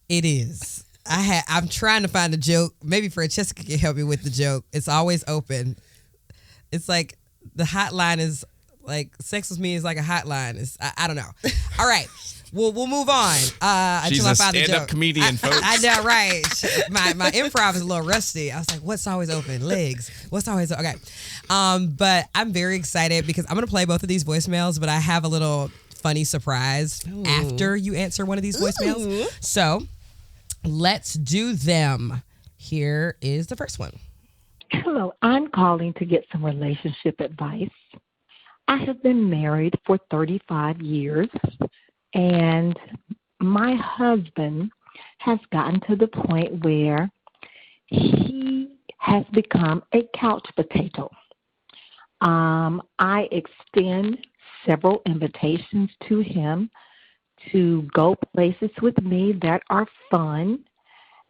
it is. I'm trying to find a joke. Maybe Franchesca can help me with the joke. It's always open. It's like the hotline is like sex with me is like a hotline. I don't know. All right. We'll move on She's until I find the joke. Stand-up comedian, folks. I know, right? My improv is a little rusty. I was like, what's always open? Legs. What's always open? Okay. But I'm very excited because I'm going to play both of these voicemails, but I have a little funny surprise after you answer one of these voicemails. Ooh. So let's do them. Here is the first one. Hello, I'm calling to get some relationship advice. I have been married for 35 years, and my husband has gotten to the point where he has become a couch potato. I extend several invitations to him to go places with me that are fun,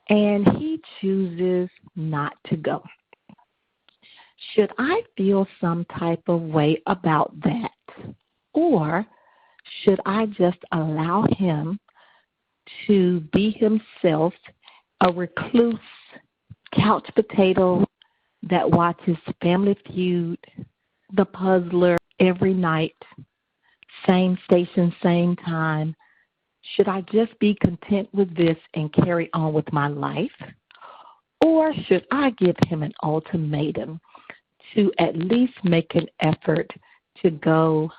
and he chooses not to go. Should I feel some type of way about that? Or should I just allow him to be himself, a recluse couch potato that watches Family Feud, The Puzzler every night, same station, same time? Should I just be content with this and carry on with my life? Or should I give him an ultimatum to at least make an effort to go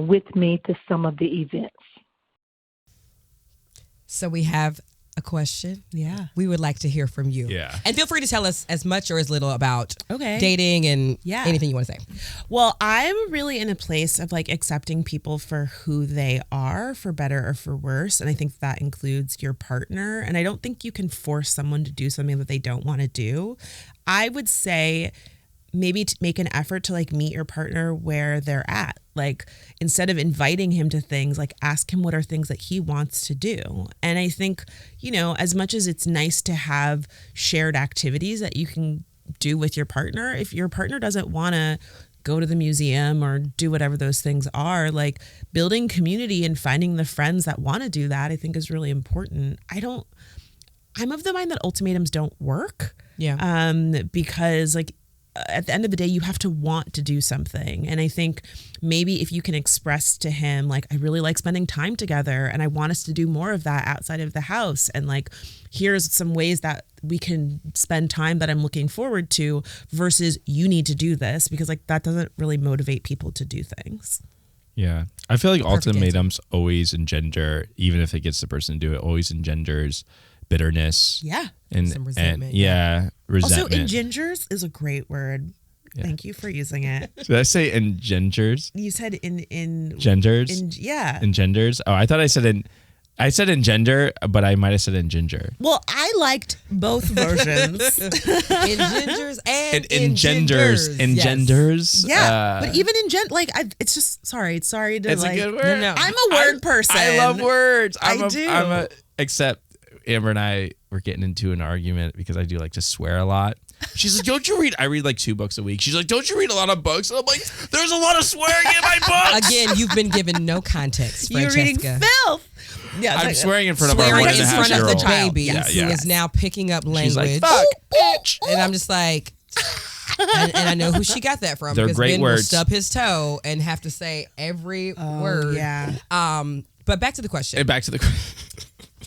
with me to some of the events? So we have a question. Yeah. We would like to hear from you. Yeah. And feel free to tell us as much or as little about Okay. dating and Yeah. anything you want to say. Well, I'm really in a place of like accepting people for who they are, for better or for worse. And I think that includes your partner. And I don't think you can force someone to do something that they don't want to do. I would say maybe to make an effort to like meet your partner where they're at. Like instead of inviting him to things, like ask him what are things that he wants to do. And I think, you know, as much as it's nice to have shared activities that you can do with your partner, if your partner doesn't want to go to the museum or do whatever those things are, like building community and finding the friends that want to do that, I think is really important. I'm of the mind that ultimatums don't work. Yeah. Because like at the end of the day, you have to want to do something. And I think maybe if you can express to him, like, I really like spending time together and I want us to do more of that outside of the house. And like, here's some ways that we can spend time that I'm looking forward to versus you need to do this, because like that doesn't really motivate people to do things. Yeah. I feel like Perfect ultimatums always engender, even if it gets the person to do it, always engenders bitterness. Yeah. And, Some resentment, and yeah, resentment. Also, engengers is a great word. Yeah. Thank you for using it. Did I say engenders? You said in Genders? yeah. Engenders? Oh, I thought I said engender, but I might have said enginger. Well, I liked both versions. Engengers and engenders. Engenders. Yeah, but even like it's just sorry to It's like. a good word. No. I'm a word person. I love words. I do. Except Amber and I were getting into an argument because I do like to swear a lot. She's like, don't you read? I read like 2 books a week. She's like, don't you read a lot of books? And I'm like, there's a lot of swearing in my books. Again, you've been given no context, You're reading Francesca. filth. Yeah, I'm swearing in front of our Swearing 1.5 in front of year the old. baby Yeah, who yeah. is now picking up She's language. like, fuck, bitch. And I'm just like, and I know who she got that from. They're because great Ben will words. stub his toe and have to say every word. Yeah. But back to the question. And back to the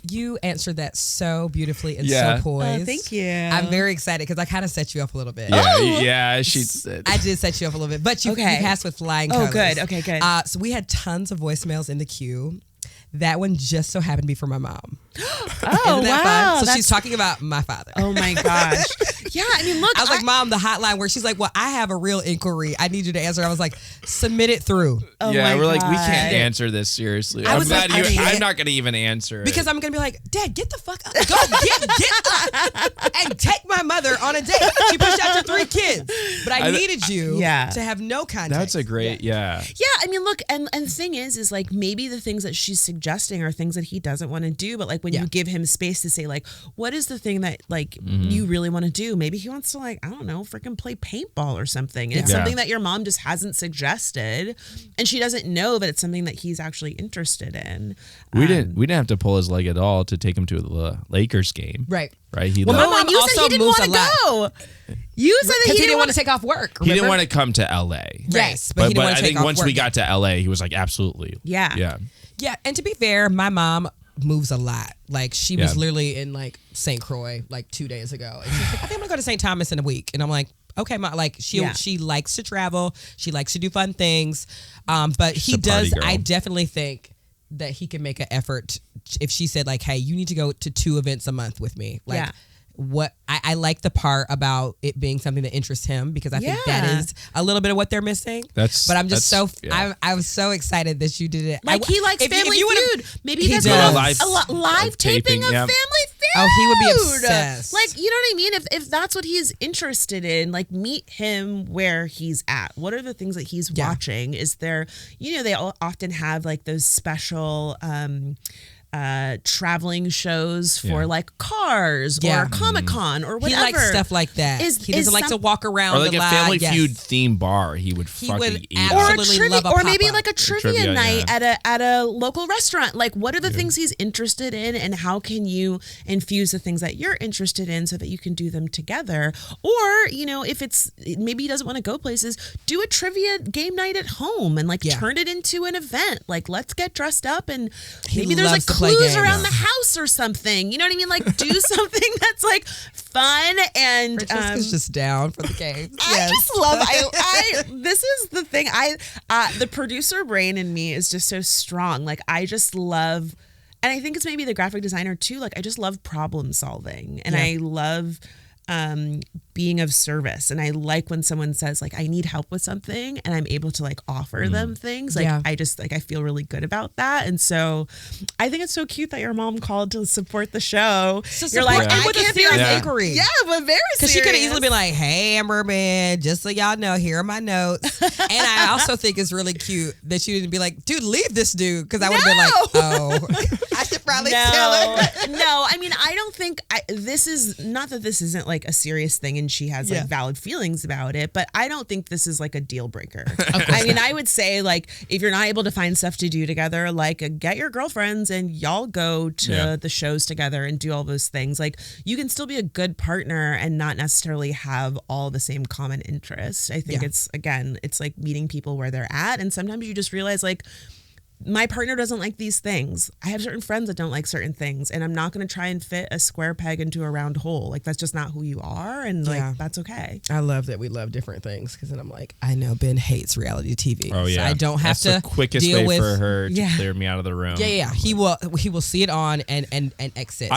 You answered that so beautifully and Yeah. so poised. Thank you. I'm very excited because I kind of set you up a little bit. yeah, she said. I did set you up a little bit, but you Okay. passed with flying Oh, colors. good. Okay, good. So we had tons of voicemails in the queue. That one just so happened to be for my mom. Oh, Isn't that wow. fun? So she's talking about my father. Oh my gosh. Yeah, I mean, look. I was like, Mom, the hotline where she's like, well, I have a real inquiry. I need you to answer. I was like, submit it through. Oh yeah, my we're like, we God. can't answer this seriously. I I'm was like, glad I mean- I'm not going to even answer it. Because I'm going to be like, Dad, get the fuck up. Go get up and take my mother on a date. She pushed out your 3 kids. But I needed you Yeah. to have no context. That's a great, yeah. Yeah, I mean, look, and the thing is like maybe the things that she's suggesting are things that he doesn't want to do, but like when you give him space to say like, what is the thing that like you really want to do? Maybe he wants to like, I don't know, freaking play paintball or something. And it's Yeah. something that your mom just hasn't suggested, and she doesn't know that it's something that he's actually interested in. We didn't have to pull his leg at all to take him to the Lakers game. Right. Right? He Well, loved- my mom and you said also he didn't moves want a to lot. go. You said that Because he didn't want to take off work. he didn't remember? want to come to LA. Yes, but he didn't want I to take think off once work. we got to LA, he was like, absolutely. Yeah. Yeah. Yeah, and to be fair, my mom moves a lot. Like she was Yeah. literally in like St. Croix like 2 days ago. And she's like, I think I'm gonna go to St. Thomas in a week. And I'm like, okay, Ma. Like she likes to travel. She likes to do fun things. But She's he a party does. girl. I definitely think that he can make an effort if she said like, hey, you need to go to 2 events a month with me. Like Yeah. what I like the part about it being something that interests him, because I think that Yeah. is a little bit of what they're missing. That's- but I'm just that's- so yeah. I was so excited that you did it. Like he likes if you- if Family you would've- Feud. Maybe He that's does. a Live live taping taping, of yeah. Family Feud. Oh, he would be obsessed. Like, you know what I mean? If that's what he's interested in, like, meet him where he's at. What are the things that he's watching? Is there, they often have like those special traveling shows for like cars or Comic-Con or whatever. He likes stuff like that. He doesn't like to walk around or like the a Family lie. Feud theme bar. He would eat. Or absolutely love a or maybe pop-up. like a trivia night at a local restaurant. Like, what are the things he's interested in, and how can you infuse the things that you're interested in so that you can do them together? Or if it's maybe he doesn't want to go places, do a trivia game night at home and like turn it into an event. Like, let's get dressed up and maybe there's like clues around the house or something. You know what I mean? Like, do something that's like fun. And Francesca's just down for the games. I just love. I this is the thing. The producer brain in me is just so strong. Like, I just love, and I think it's maybe the graphic designer too. Like, I just love problem solving, and I love being of service. And I like when someone says like, I need help with something, and I'm able to like offer them things. Like, I just like, I feel really good about that. And so I think it's so cute that your mom called to support the show. You're like, I with a serious inquiry. Yeah, but very serious. Because she could have easily been like, hey, Amber, man, just so y'all know, here are my notes. And I also think it's really cute that she didn't be like, dude, leave this dude. Because I would have been like, oh, I should probably tell her. No, I mean, I don't think this is, not that this isn't like a serious thing and she has like valid feelings about it, but I don't think this is like a deal breaker. I mean, I would say like, if you're not able to find stuff to do together, like get your girlfriends and y'all go to the shows together and do all those things. Like, you can still be a good partner and not necessarily have all the same common interests. I think it's like meeting people where they're at. And sometimes you just realize like, my partner doesn't like these things. I have certain friends that don't like certain things, and I'm not going to try and fit a square peg into a round hole. Like, that's just not who you are, and like that's okay. I love that we love different things, because then I'm like, I know Ben hates reality TV. Oh yeah, so I don't have that's to the quickest deal way with for her to clear me out of the room. Yeah. He will see it on and exit.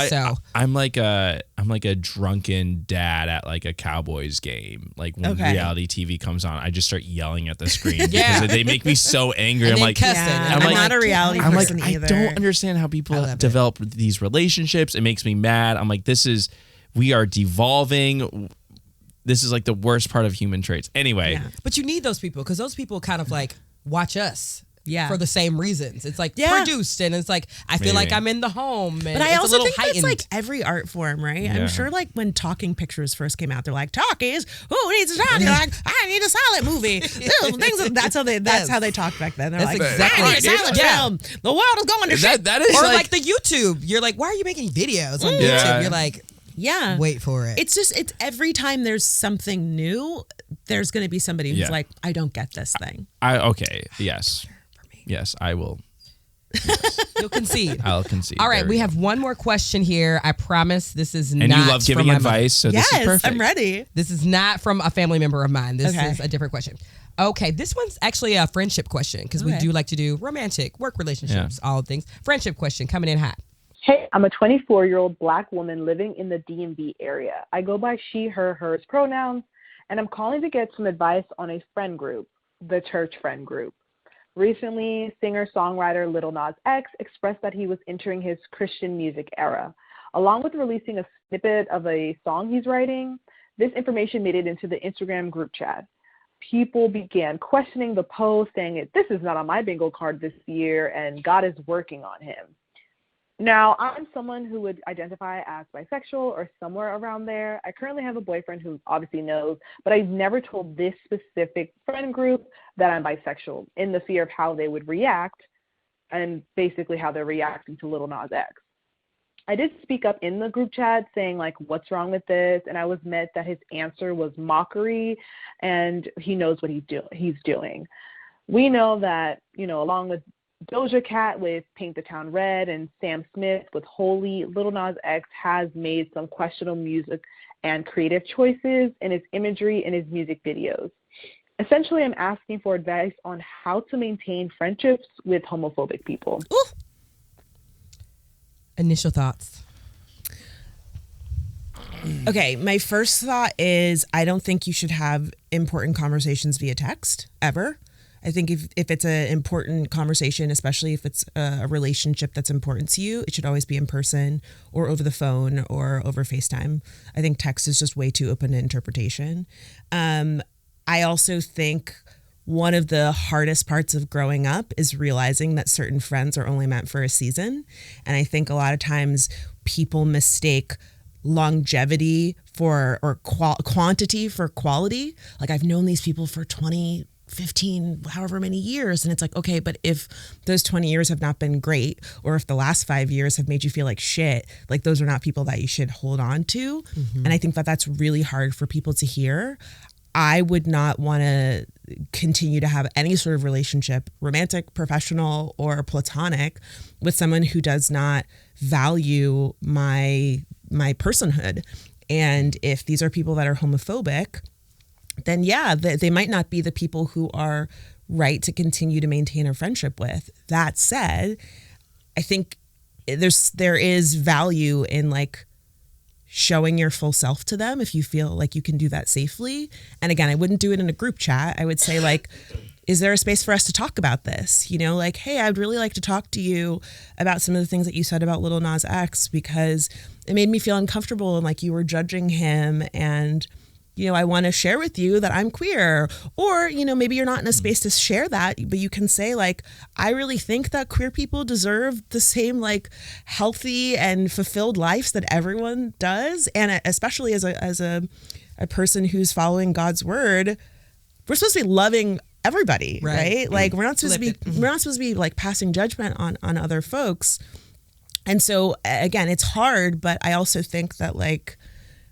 I'm like a drunken dad at like a Cowboys game. Like when reality TV comes on, I just start yelling at the screen because they make me so angry. And I'm like, I'm not a reality person either. I don't understand how people develop these relationships. It makes me mad. I'm like, we are devolving. This is like the worst part of human traits. Anyway. But you need those people, because those people kind of like watch us. For the same reasons. It's like produced, and it's like, I feel like I'm in the home. And but I it's also a little think heightened. that's like every art form, right? Yeah. I'm sure like when talking pictures first came out, they're like, talkies? Who needs to talk? You're like, I need a silent movie. That's how they talk back then. They're That's like, exactly I need a silent film. The world is going to shit. That is or like the YouTube. You're like, why are you making videos on YouTube? You're like, wait for it. It's every time there's something new, there's going to be somebody who's like, I don't get this thing. Yes, I will. Yes. You'll concede. I'll concede. All right, we have one more question here. I promise this is not. And you love giving advice, so this is perfect. I'm ready. This is not from a family member of mine. This is a different question. Okay, this one's actually a friendship question, because we do like to do romantic, work relationships, all things. Friendship question coming in hot. Hey, I'm a 24-year-old Black woman living in the DMV area. I go by she, her, hers pronouns, and I'm calling to get some advice on a friend group, the church friend group. Recently, singer-songwriter Lil Nas X expressed that he was entering his Christian music era. Along with releasing a snippet of a song he's writing, this information made it into the Instagram group chat. People began questioning the post, saying, this is not on my bingo card this year, and God is working on him. Now, I'm someone who would identify as bisexual or somewhere around there. I currently have a boyfriend who obviously knows, but I've never told this specific friend group that I'm bisexual, in the fear of how they would react, and basically how they're reacting to Lil Nas X. I did speak up in the group chat saying, like, what's wrong with this? And I was met that his answer was mockery, and he knows what he's doing. We know that, along with Doja Cat with Paint the Town Red and Sam Smith with Holy, Lil Nas X has made some questionable music and creative choices in his imagery and his music videos. Essentially, I'm asking for advice on how to maintain friendships with homophobic people. Ooh. Initial thoughts. Okay, my first thought is I don't think you should have important conversations via text ever. I think if it's an important conversation, especially if it's a relationship that's important to you, it should always be in person or over the phone or over FaceTime. I think text is just way too open to interpretation. I also think one of the hardest parts of growing up is realizing that certain friends are only meant for a season. And I think a lot of times people mistake longevity or quantity for quality. Like, I've known these people for 20, 15, however many years. And it's like, okay, but if those 20 years have not been great, or if the last 5 years have made you feel like shit, like those are not people that you should hold on to. And I think that that's really hard for people to hear. I would not want to continue to have any sort of relationship, romantic, professional, or platonic, with someone who does not value my personhood. And if these are people that are homophobic, then yeah, they might not be the people who are right to continue to maintain a friendship with. That said, I think there is value in like showing your full self to them if you feel like you can do that safely. And again, I wouldn't do it in a group chat. I would say like, is there a space for us to talk about this? You know, like, hey, I'd really like to talk to you about some of the things that you said about Lil Nas X, because it made me feel uncomfortable and like you were judging him, and you know, I want to share with you that I'm queer. Or, you know, maybe you're not in a space to share that, but you can say like, I really think that queer people deserve the same like healthy and fulfilled lives that everyone does. And especially as a person who's following God's word, we're supposed to be loving everybody, right? Like we're not supposed to be like passing judgment on other folks. And so again, it's hard, but I also think that like,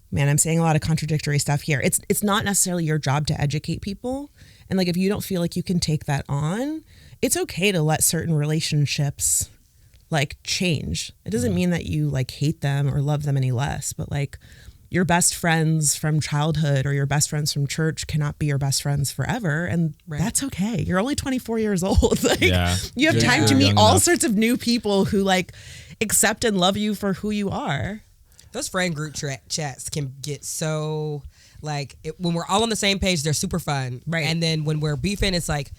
man, I'm saying a lot of contradictory stuff here. It's not necessarily your job to educate people. And like, if you don't feel like you can take that on, it's okay to let certain relationships like change. It doesn't mean that you like hate them or love them any less, but like your best friends from childhood or your best friends from church cannot be your best friends forever. And that's okay. You're only 24 years old. Like you have time to meet all sorts of new people who like accept and love you for who you are. Those friend group chats can get so like when we're all on the same page, they're super fun, right? And then when we're beefing, it's like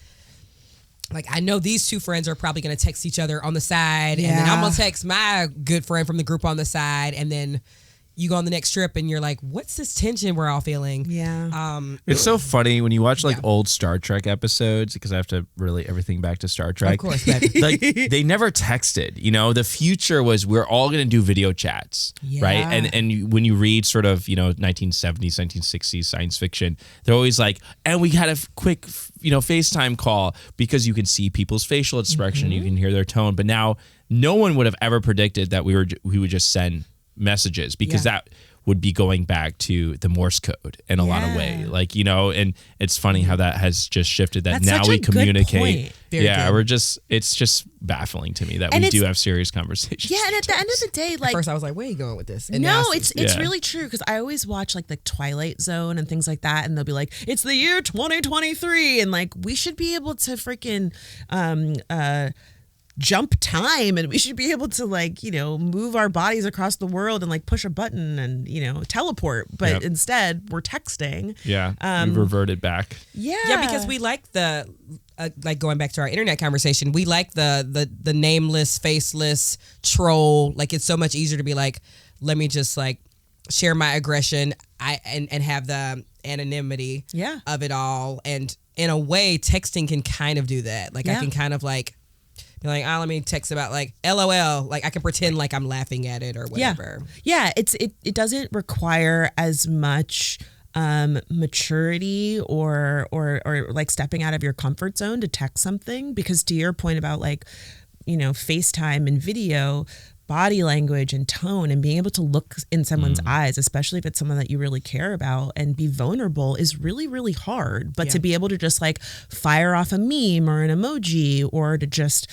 I know these two friends are probably going to text each other on the side, and then I'm gonna text my good friend from the group on the side, and then you go on the next trip and you're like, what's this tension we're all feeling? It's so funny when you watch like old Star Trek episodes, because I have to relate everything back to Star Trek. Of course, like they never texted. You know, the future was we're all going to do video chats, right? And when you read sort of 1970s, 1960s science fiction, they're always like, and we had a quick FaceTime call because you can see people's facial expression, you can hear their tone. But now no one would have ever predicted that we would just send messages, because that would be going back to the Morse code in a lot of ways. Like, and it's funny how that has just shifted, that now we communicate. It's just baffling to me that we do have serious conversations. Yeah. And at the end of the day, like, at first I was like, where are you going with this? And no, it's really true. Because I always watch like the Twilight Zone and things like that. And they'll be like, it's the year 2023. And like, we should be able to freaking, jump time, and we should be able to like move our bodies across the world and like push a button and teleport, but instead we're texting. We've reverted back. Because we like the like going back to our internet conversation, we like the nameless, faceless troll. Like, it's so much easier to be like, let me just like share my aggression and have the anonymity of it all. And in a way, texting can kind of do that. Like I can kind of like be like, let me text about like LOL. Like I can pretend like I'm laughing at it or whatever. Yeah. It doesn't require as much maturity or like stepping out of your comfort zone to text something, because to your point about like, FaceTime and video, body language and tone and being able to look in someone's eyes, especially if it's someone that you really care about, and be vulnerable is really, really hard. But to be able to just like fire off a meme or an emoji, or to just,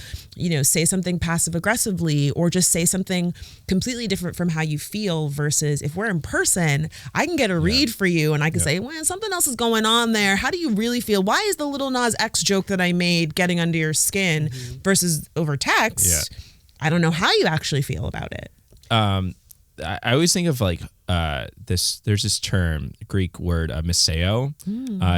say something passive aggressively, or just say something completely different from how you feel, versus if we're in person, I can get a read for you and I can say, well, something else is going on there. How do you really feel? Why is the Lil Nas X joke that I made getting under your skin, versus over text? I don't know how you actually feel about it. I always think of like there's this term, Greek word, miseo.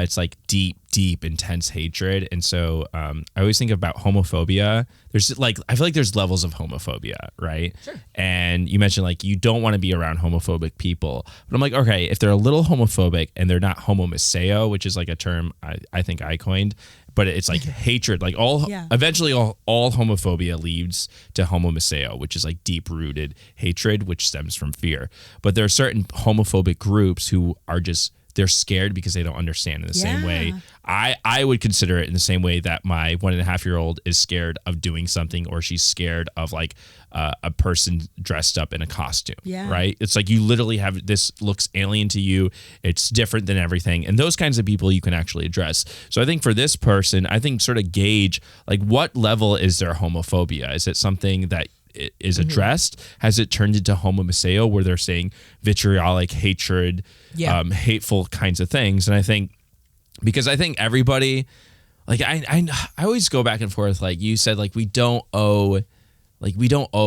It's like deep, intense hatred. And so I always think about homophobia. There's like, I feel like there's levels of homophobia, right? Sure. And you mentioned like you don't want to be around homophobic people. But I'm like, okay, if they're a little homophobic and they're not homomiseo, which is like a term I think I coined, but it's like hatred, like eventually all homophobia leads to homomiseo, which is like deep rooted hatred, which stems from fear. But there are certain homophobic groups who are just, they're scared because they don't understand in the same way. I would consider it in the same way that my 1.5-year-old is scared of doing something, or she's scared of like a person dressed up in a costume, right? It's like you literally have, this looks alien to you. It's different than everything. And those kinds of people you can actually address. So I think for this person, I think sort of gauge like what level is their homophobia? Is it something that is addressed? Has it turned into homomiseo where they're saying vitriolic hatred, hateful kinds of things? And I think, because I think everybody, like I always go back and forth. Like you said, like we don't owe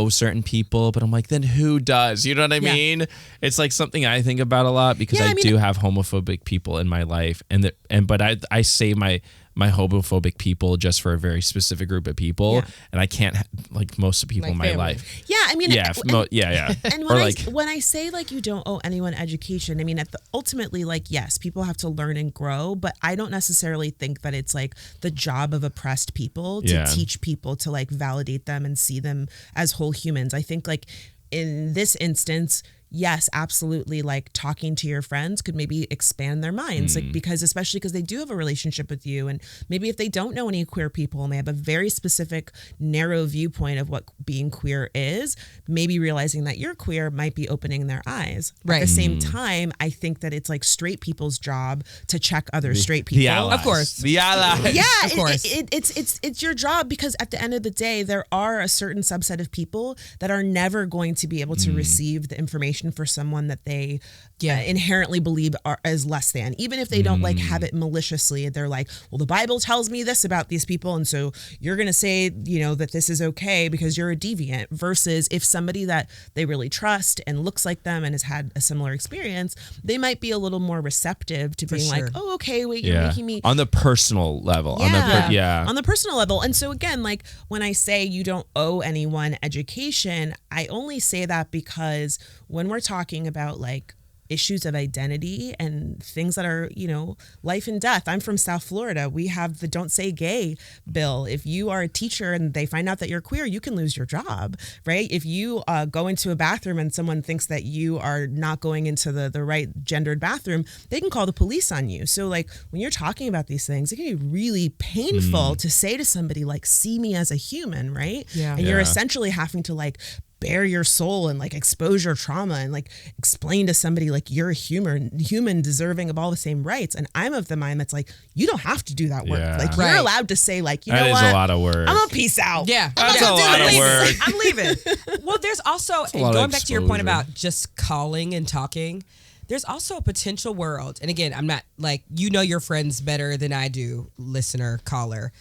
certain people, but I'm like, then who does? You know what I mean? It's like something I think about a lot because I do have homophobic people in my life, but I say my homophobic people just for a very specific group of people, and I can't like most of the people in my life. Yeah, I mean, And or when I say like you don't owe anyone education, I mean ultimately like yes, people have to learn and grow, but I don't necessarily think that it's like the job of oppressed people to teach people to like validate them and see them as whole humans. I think like in this instance, yes, absolutely. Like talking to your friends could maybe expand their minds, like especially because they do have a relationship with you, and maybe if they don't know any queer people and they have a very specific, narrow viewpoint of what being queer is, maybe realizing that you're queer might be opening their eyes. Right. At the same time, I think that it's like straight people's job to check other straight people. The allies. Of course, the allies. Yeah, of course. It's your job, because at the end of the day, there are a certain subset of people that are never going to be able to receive the information for someone that they inherently believe as less than, even if they don't like have it maliciously. They're like, well, the Bible tells me this about these people, and so you're gonna say, you know, that this is okay because you're a deviant. Versus if somebody that they really trust and looks like them and has had a similar experience, they might be a little more receptive to being like, oh, okay, wait, you're making me on the personal level. On the personal level. And so again, like when I say you don't owe anyone education, I only say that because when we're talking about like issues of identity and things that are, you know, life and death. I'm from South Florida. We have the Don't Say Gay bill. If you are a teacher and they find out that you're queer, you can lose your job, right? If you go into a bathroom and someone thinks that you are not going into the right gendered bathroom, they can call the police on you. So like when you're talking about these things, it can be really painful to say to somebody like, see me as a human, right? Yeah. And you're essentially having to like bare your soul and like expose your trauma and like explain to somebody like you're a human deserving of all the same rights. And I'm of the mind that's like, you don't have to do that work. Like you're allowed to say like, you know what? That is a lot of work. I'm gonna peace out. Yeah. That's a lot of work. I'm leaving. Well, there's also, and going back to your point about just calling and talking, there's also a potential world. And again, I'm not like, you know your friends better than I do, listener, caller.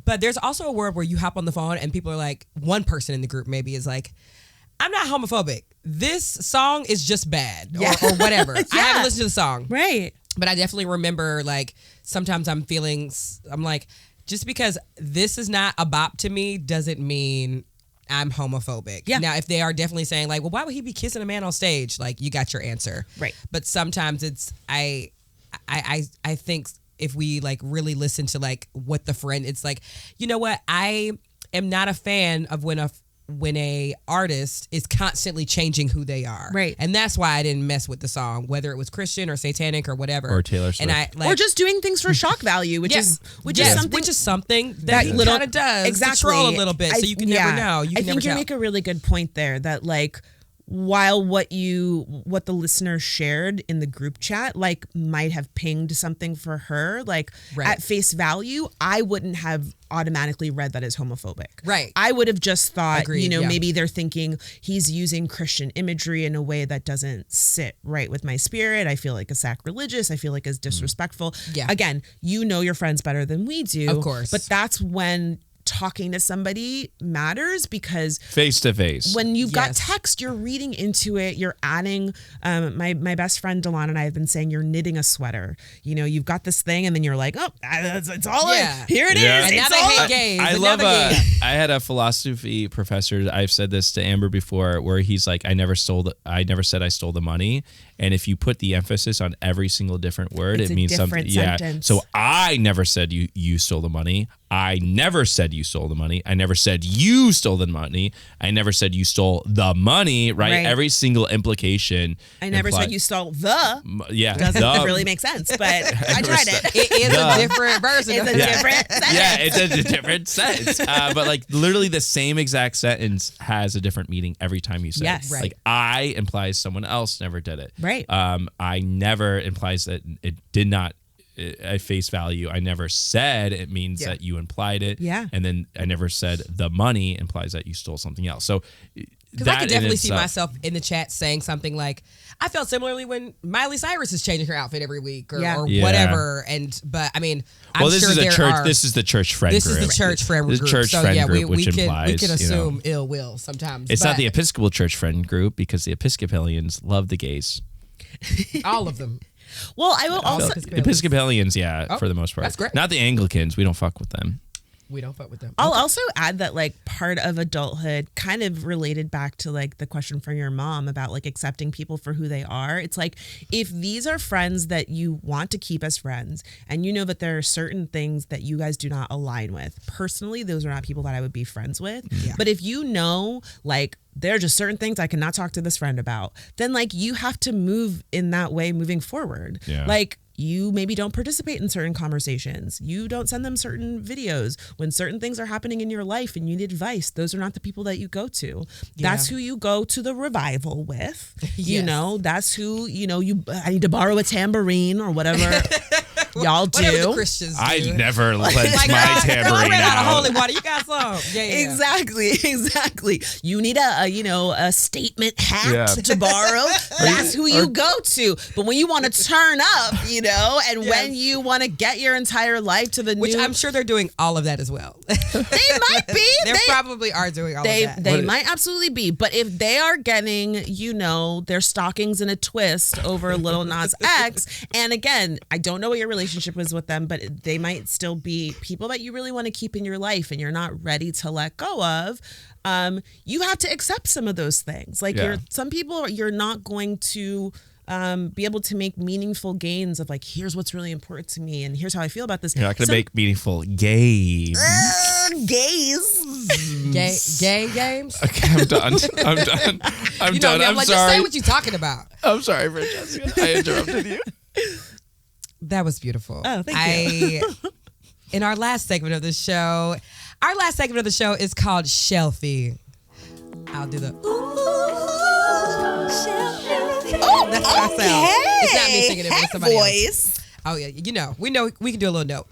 But there's also a world where you hop on the phone and people are like, one person in the group maybe is like, I'm not homophobic. This song is just bad or whatever. I haven't listened to the song. Right. But I definitely remember like sometimes I'm like, just because this is not a bop to me doesn't mean I'm homophobic. Yeah. Now, if they are definitely saying like, well, why would he be kissing a man on stage? Like you got your answer. Right. But sometimes it's, I think if we like really listen to like what the friend, it's like, you know what? I am not a fan of when a artist is constantly changing who they are. Right. And that's why I didn't mess with the song, whether it was Christian or satanic or whatever. Or Taylor Swift. And or just doing things for shock value, which is something that he kind of does to troll a little bit. So you can never know. I think you make a really good point there that like, while what the listener shared in the group chat like might have pinged something for her, like at face value, I wouldn't have automatically read that as homophobic. Right. I would have just thought, maybe they're thinking he's using Christian imagery in a way that doesn't sit right with my spirit. I feel like it's sacrilegious. I feel like it's disrespectful. Yeah. Again, you know your friends better than we do. Of course. But that's when talking to somebody matters, because face to face, when you've got text, you're reading into it, you're adding. My best friend Delana and I have been saying you're knitting a sweater. You know, you've got this thing, and then you're like, oh, it's all here it is. And now they hate gays. I love I had a philosophy professor. I've said this to Amber before, where he's like, I never said I stole the money. And if you put the emphasis on every single different word, it means something. Sentence. Yeah. So I never said you stole the money. I never said you stole the money. I never said you stole the money. I never said you stole the money, right? Every single implication. I never said you stole the. Yeah. Doesn't really make sense, but I tried it. It is a different version. It's a different sentence. Yeah, it's a different sentence. But like literally the same exact sentence has a different meaning every time you say it. Right. Like I implies someone else never did it. Right. I never implies that it did not at face value. I never said it means that you implied it. Yeah. And then I never said the money implies that you stole something else. So because I could definitely see myself in the chat saying something like, I felt similarly when Miley Cyrus is changing her outfit every week or whatever. But I mean, I'm this sure is there a church. are, This is the church friend group. This is the church friend group. We can assume ill will sometimes. It's not the Episcopal church friend group, because the Episcopalians love the gays. All of them. Well, I will also Episcopalians, for the most part. That's great. Not the Anglicans. We don't fuck with them. We don't fuck with them. I'll also add that like part of adulthood, kind of related back to like the question from your mom about like accepting people for who they are. It's like, if these are friends that you want to keep as friends, and you know that there are certain things that you guys do not align with, personally, those are not people that I would be friends with. Yeah. But if you know, like, there are just certain things I cannot talk to this friend about, then like you have to move in that way moving forward. Yeah. Like, you maybe don't participate in certain conversations. You don't send them certain videos. When certain things are happening in your life and you need advice, those are not the people that you go to. Yeah. That's who you go to the revival with. You know, that's who, I need to borrow a tambourine or whatever. Y'all do. Whatever the Christians do. I never lent my tambourine out. Holy water. You got some. Yeah. Exactly. You need a statement hat to borrow. That's who you go to. But when you want to turn up, and when you want to get your entire life to the Which I'm sure they're doing all of that as well. They might be. They probably are doing all of that. They might absolutely be. But if they are getting, their stockings in a twist over Lil Nas X, and again, I don't know what your relationship is with them, but they might still be people that you really want to keep in your life and you're not ready to let go of, you have to accept some of those things. Like some people you're not going to be able to make meaningful gains of like, here's what's really important to me and here's how I feel about this. You're not going to make meaningful games. Gay games? Okay, I'm done. I'm done. I'm sorry. Just say what you're talking about. I'm sorry, Francesca. I interrupted you. That was beautiful. Oh, thank you. In our last segment of the show, is called Shelfie. I'll do the that's how I sound. It's not me singing it, but it's somebody else. Oh yeah, we know we can do a little note.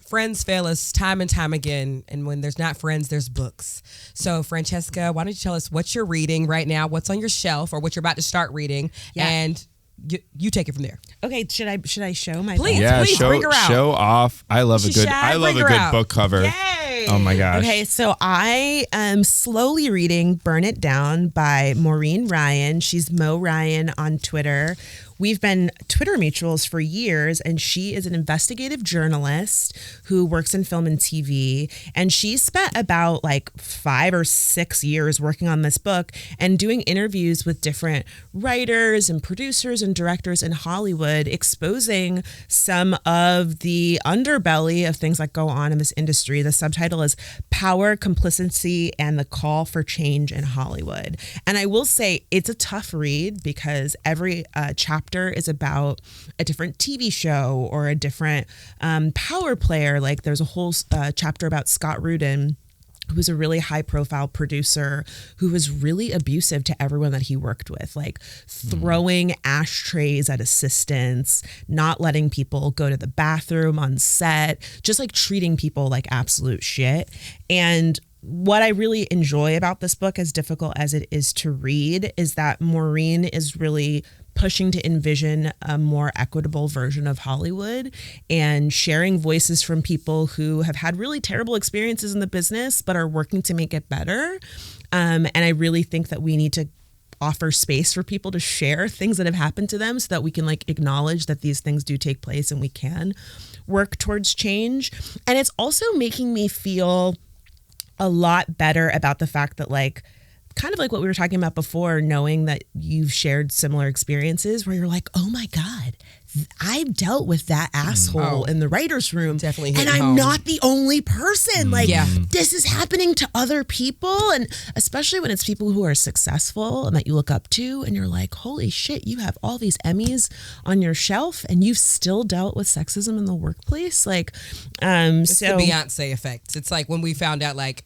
Friends fail us time and time again, and when there's not friends, there's books. So, Francesca, why don't you tell us what you're reading right now, what's on your shelf, or what you're about to start reading, and you take it from there. Okay, should I show my please bring her out. Show off. I love a good book cover. Yay. Oh my gosh. Okay, so I am slowly reading Burn It Down by Maureen Ryan. She's Mo Ryan on Twitter. We've been Twitter mutuals for years, and she is an investigative journalist who works in film and TV. And she spent about 5 or 6 years working on this book and doing interviews with different writers and producers and directors in Hollywood, exposing some of the underbelly of things that go on in this industry. The subtitle is Power, Complicity, and the Call for Change in Hollywood. And I will say it's a tough read because every chapter is about a different TV show or a different power player. Like there's a whole chapter about Scott Rudin, who's a really high profile producer who was really abusive to everyone that he worked with, like throwing ashtrays at assistants, not letting people go to the bathroom on set, just like treating people like absolute shit. And what I really enjoy about this book, as difficult as it is to read, is that Maureen is really pushing to envision a more equitable version of Hollywood and sharing voices from people who have had really terrible experiences in the business but are working to make it better. And I really think that we need to offer space for people to share things that have happened to them so that we can like acknowledge that these things do take place and we can work towards change. And it's also making me feel a lot better about the fact that like, kind of like what we were talking about before, knowing that you've shared similar experiences where you're like, oh my God, I've dealt with that asshole in the writer's room. Definitely. And I'm not the only person. Like, this is happening to other people. And especially when it's people who are successful and that you look up to, and you're like, holy shit, you have all these Emmys on your shelf and you've still dealt with sexism in the workplace. Like, it's the Beyonce effect. It's like when we found out like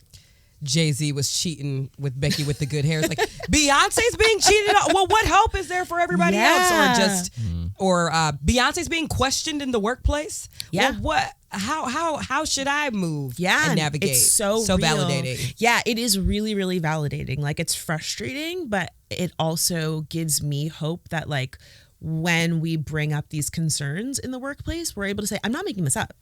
Jay-Z was cheating with Becky with the good hair. It's like, Beyonce's being cheated on. Well, what hope is there for everybody else? Or Beyonce's being questioned in the workplace. Yeah. Well, what? How should I move? Yeah, and navigate? It's so real. Validating. Yeah, it is really, really validating. Like, it's frustrating, but it also gives me hope that like when we bring up these concerns in the workplace, we're able to say, I'm not making this up.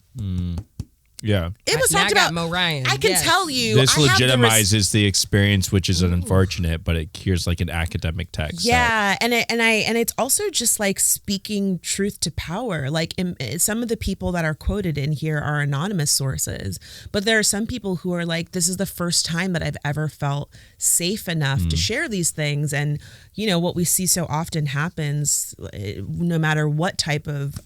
Yeah. It was talked about. Mo Ryan. I can tell you. This legitimizes the experience, which is unfortunate, but it here's like an academic text. Yeah, and it's also just like speaking truth to power. Like some of the people that are quoted in here are anonymous sources, but there are some people who are like, this is the first time that I've ever felt safe enough to share these things. And you know what we see so often happens, no matter what type of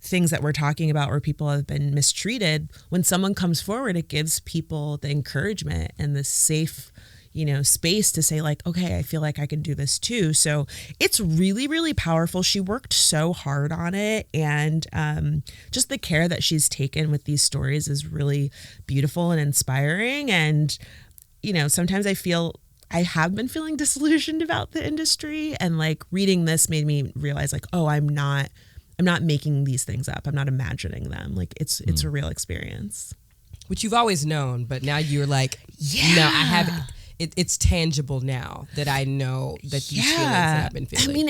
things that we're talking about where people have been mistreated, when someone comes forward, it gives people the encouragement and the safe, you know, space to say like, okay, I feel like I can do this too. So it's really, really powerful. She worked so hard on it. And just the care that she's taken with these stories is really beautiful and inspiring. And, you know, sometimes I have been feeling disillusioned about the industry, and like reading this made me realize like, oh, I'm not making these things up. I'm not imagining them. Like it's a real experience. Which you've always known, but now you're like, no, I have it's tangible now that I know that these feelings that I've been feeling. I mean,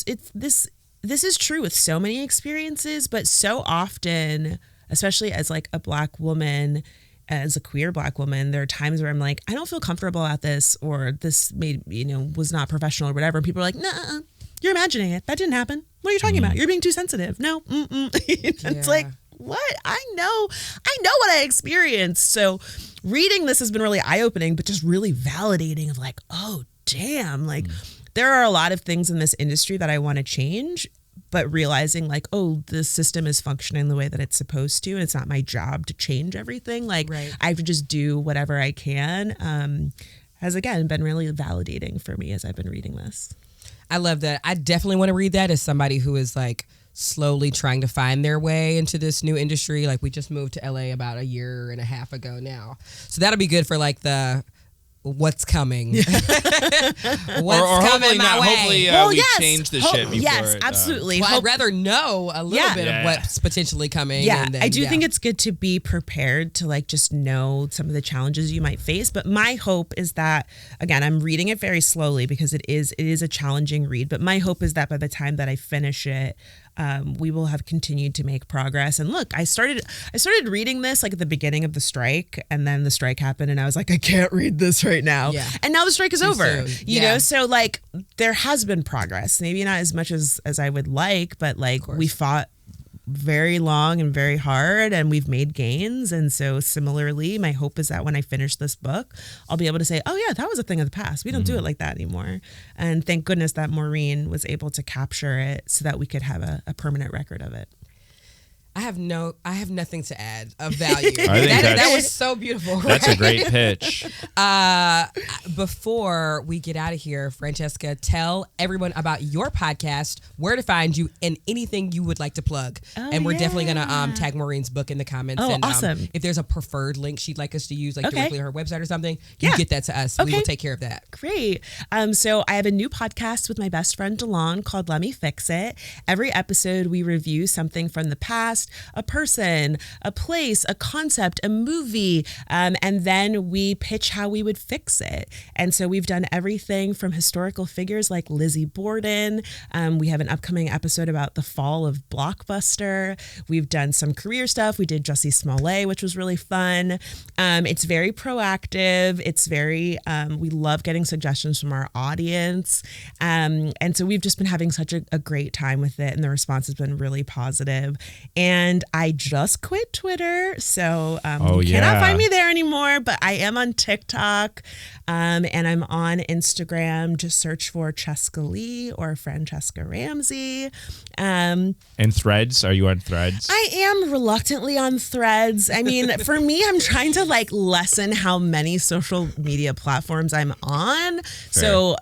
this is true with so many experiences, but so often, especially as like a Black woman, as a queer Black woman, there are times where I'm like, I don't feel comfortable at this, or this was not professional or whatever. And people are like, nah, you're imagining it. That didn't happen. What are you talking about? You're being too sensitive. No. It's like, what? I know what I experienced. So reading this has been really eye-opening, but just really validating of like, oh, damn. Like there are a lot of things in this industry that I want to change, but realizing like, oh, the system is functioning the way that it's supposed to, and it's not my job to change everything. Like I have to just do whatever I can. Has again been really validating for me as I've been reading this. I love that. I definitely want to read that as somebody who is like slowly trying to find their way into this new industry. Like we just moved to LA about a year and a half ago now. So that'll be good for like the what's coming. What's coming my way. Hopefully we change the shit before. Yes, absolutely. Well, I'd rather know a little bit of what's potentially coming. Yeah, and then, I do think it's good to be prepared to like just know some of the challenges you might face. But my hope is that, again, I'm reading it very slowly because it is a challenging read. But my hope is that by the time that I finish it, we will have continued to make progress. And look, I started reading this like at the beginning of the strike, and then the strike happened, and I was like, I can't read this right now. Yeah. And now the strike is over. You know, so like there has been progress. Maybe not as much as I would like, but like we fought very long and very hard, and we've made gains. And so similarly, my hope is that when I finish this book, I'll be able to say, oh yeah, that was a thing of the past. We don't do it like that anymore. And thank goodness that Maureen was able to capture it so that we could have a permanent record of it. I have nothing to add of value. That was so beautiful. That's a great pitch. Before we get out of here, Franchesca, tell everyone about your podcast, where to find you, and anything you would like to plug. And we're definitely going to tag Maureen's book in the comments. Oh, and, awesome. If there's a preferred link she'd like us to use, like directly on her website or something, you get that to us. We will take care of that. Great. So I have a new podcast with my best friend Delon called Let Me Fix It. Every episode we review something from the past, just a person, a place, a concept, a movie, and then we pitch how we would fix it. And so we've done everything from historical figures like Lizzie Borden. We have an upcoming episode about the fall of Blockbuster. We've done some career stuff. We did Jussie Smollett, which was really fun. It's very proactive. It's very, we love getting suggestions from our audience. And so we've just been having such a great time with it, and the response has been really positive. And I just quit Twitter, so you cannot find me there anymore, but I am on TikTok, and I'm on Instagram. Just search for Cheska Lee or Franchesca Ramsey. And Threads, are you on Threads? I am reluctantly on Threads. I mean, for me, I'm trying to like lessen how many social media platforms I'm on. Fair. So,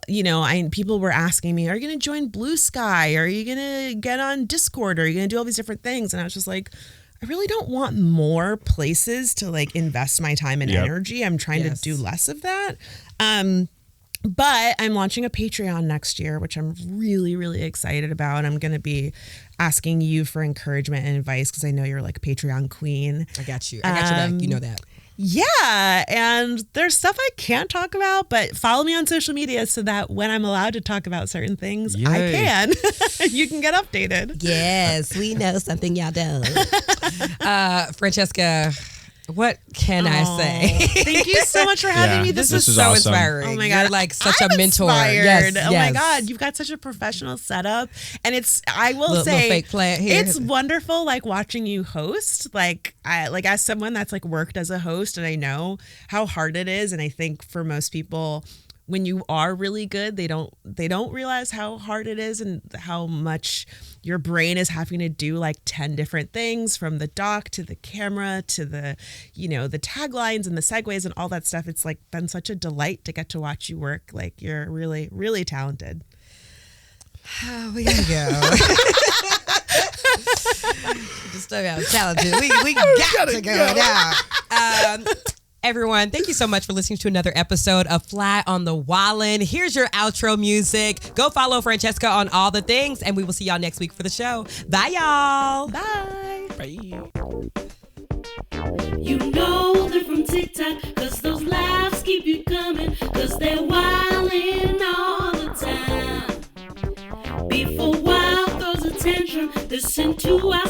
people were asking me, are you going to join Blue Sky? Are you going to get on Discord? Are you going to do all these different things? And I was just like, I really don't want more places to like invest my time and energy. I'm trying to do less of that. But I'm launching a Patreon next year, which I'm really, really excited about. I'm going to be asking you for encouragement and advice because I know you're like Patreon queen. I got you. I got your back. You know that. Yeah. And there's stuff I can't talk about, but follow me on social media so that when I'm allowed to talk about certain things, I can. You can get updated. Yes, we know something y'all don't. Francesca, what can I say? Thank you so much for having me. This was is so awesome. Inspiring. Oh my God. You're like such a mentor. Yes, yes. My God. You've got such a professional setup. And I will little say, fake plant here. It's wonderful like watching you host. Like as someone that's like worked as a host, and I know how hard it is. And I think for most people, when you are really good, they don't realize how hard it is and how much your brain is having to do like 10 different things, from the doc to the camera to the, the taglines and the segues and all that stuff. It's like been such a delight to get to watch you work. Like you're really, really talented. Oh, we gotta go. Just about talented. We got to go now. Everyone, thank you so much for listening to another episode of Fly on the Wallin. Here's your outro music. Go follow Franchesca on all the things, and we will see y'all next week for the show. Bye, y'all. Bye. Bye. You know they're from TikTok, cause those laughs keep you coming, cause they're wildin' all the time. Before wild throws a tantrum, listen to our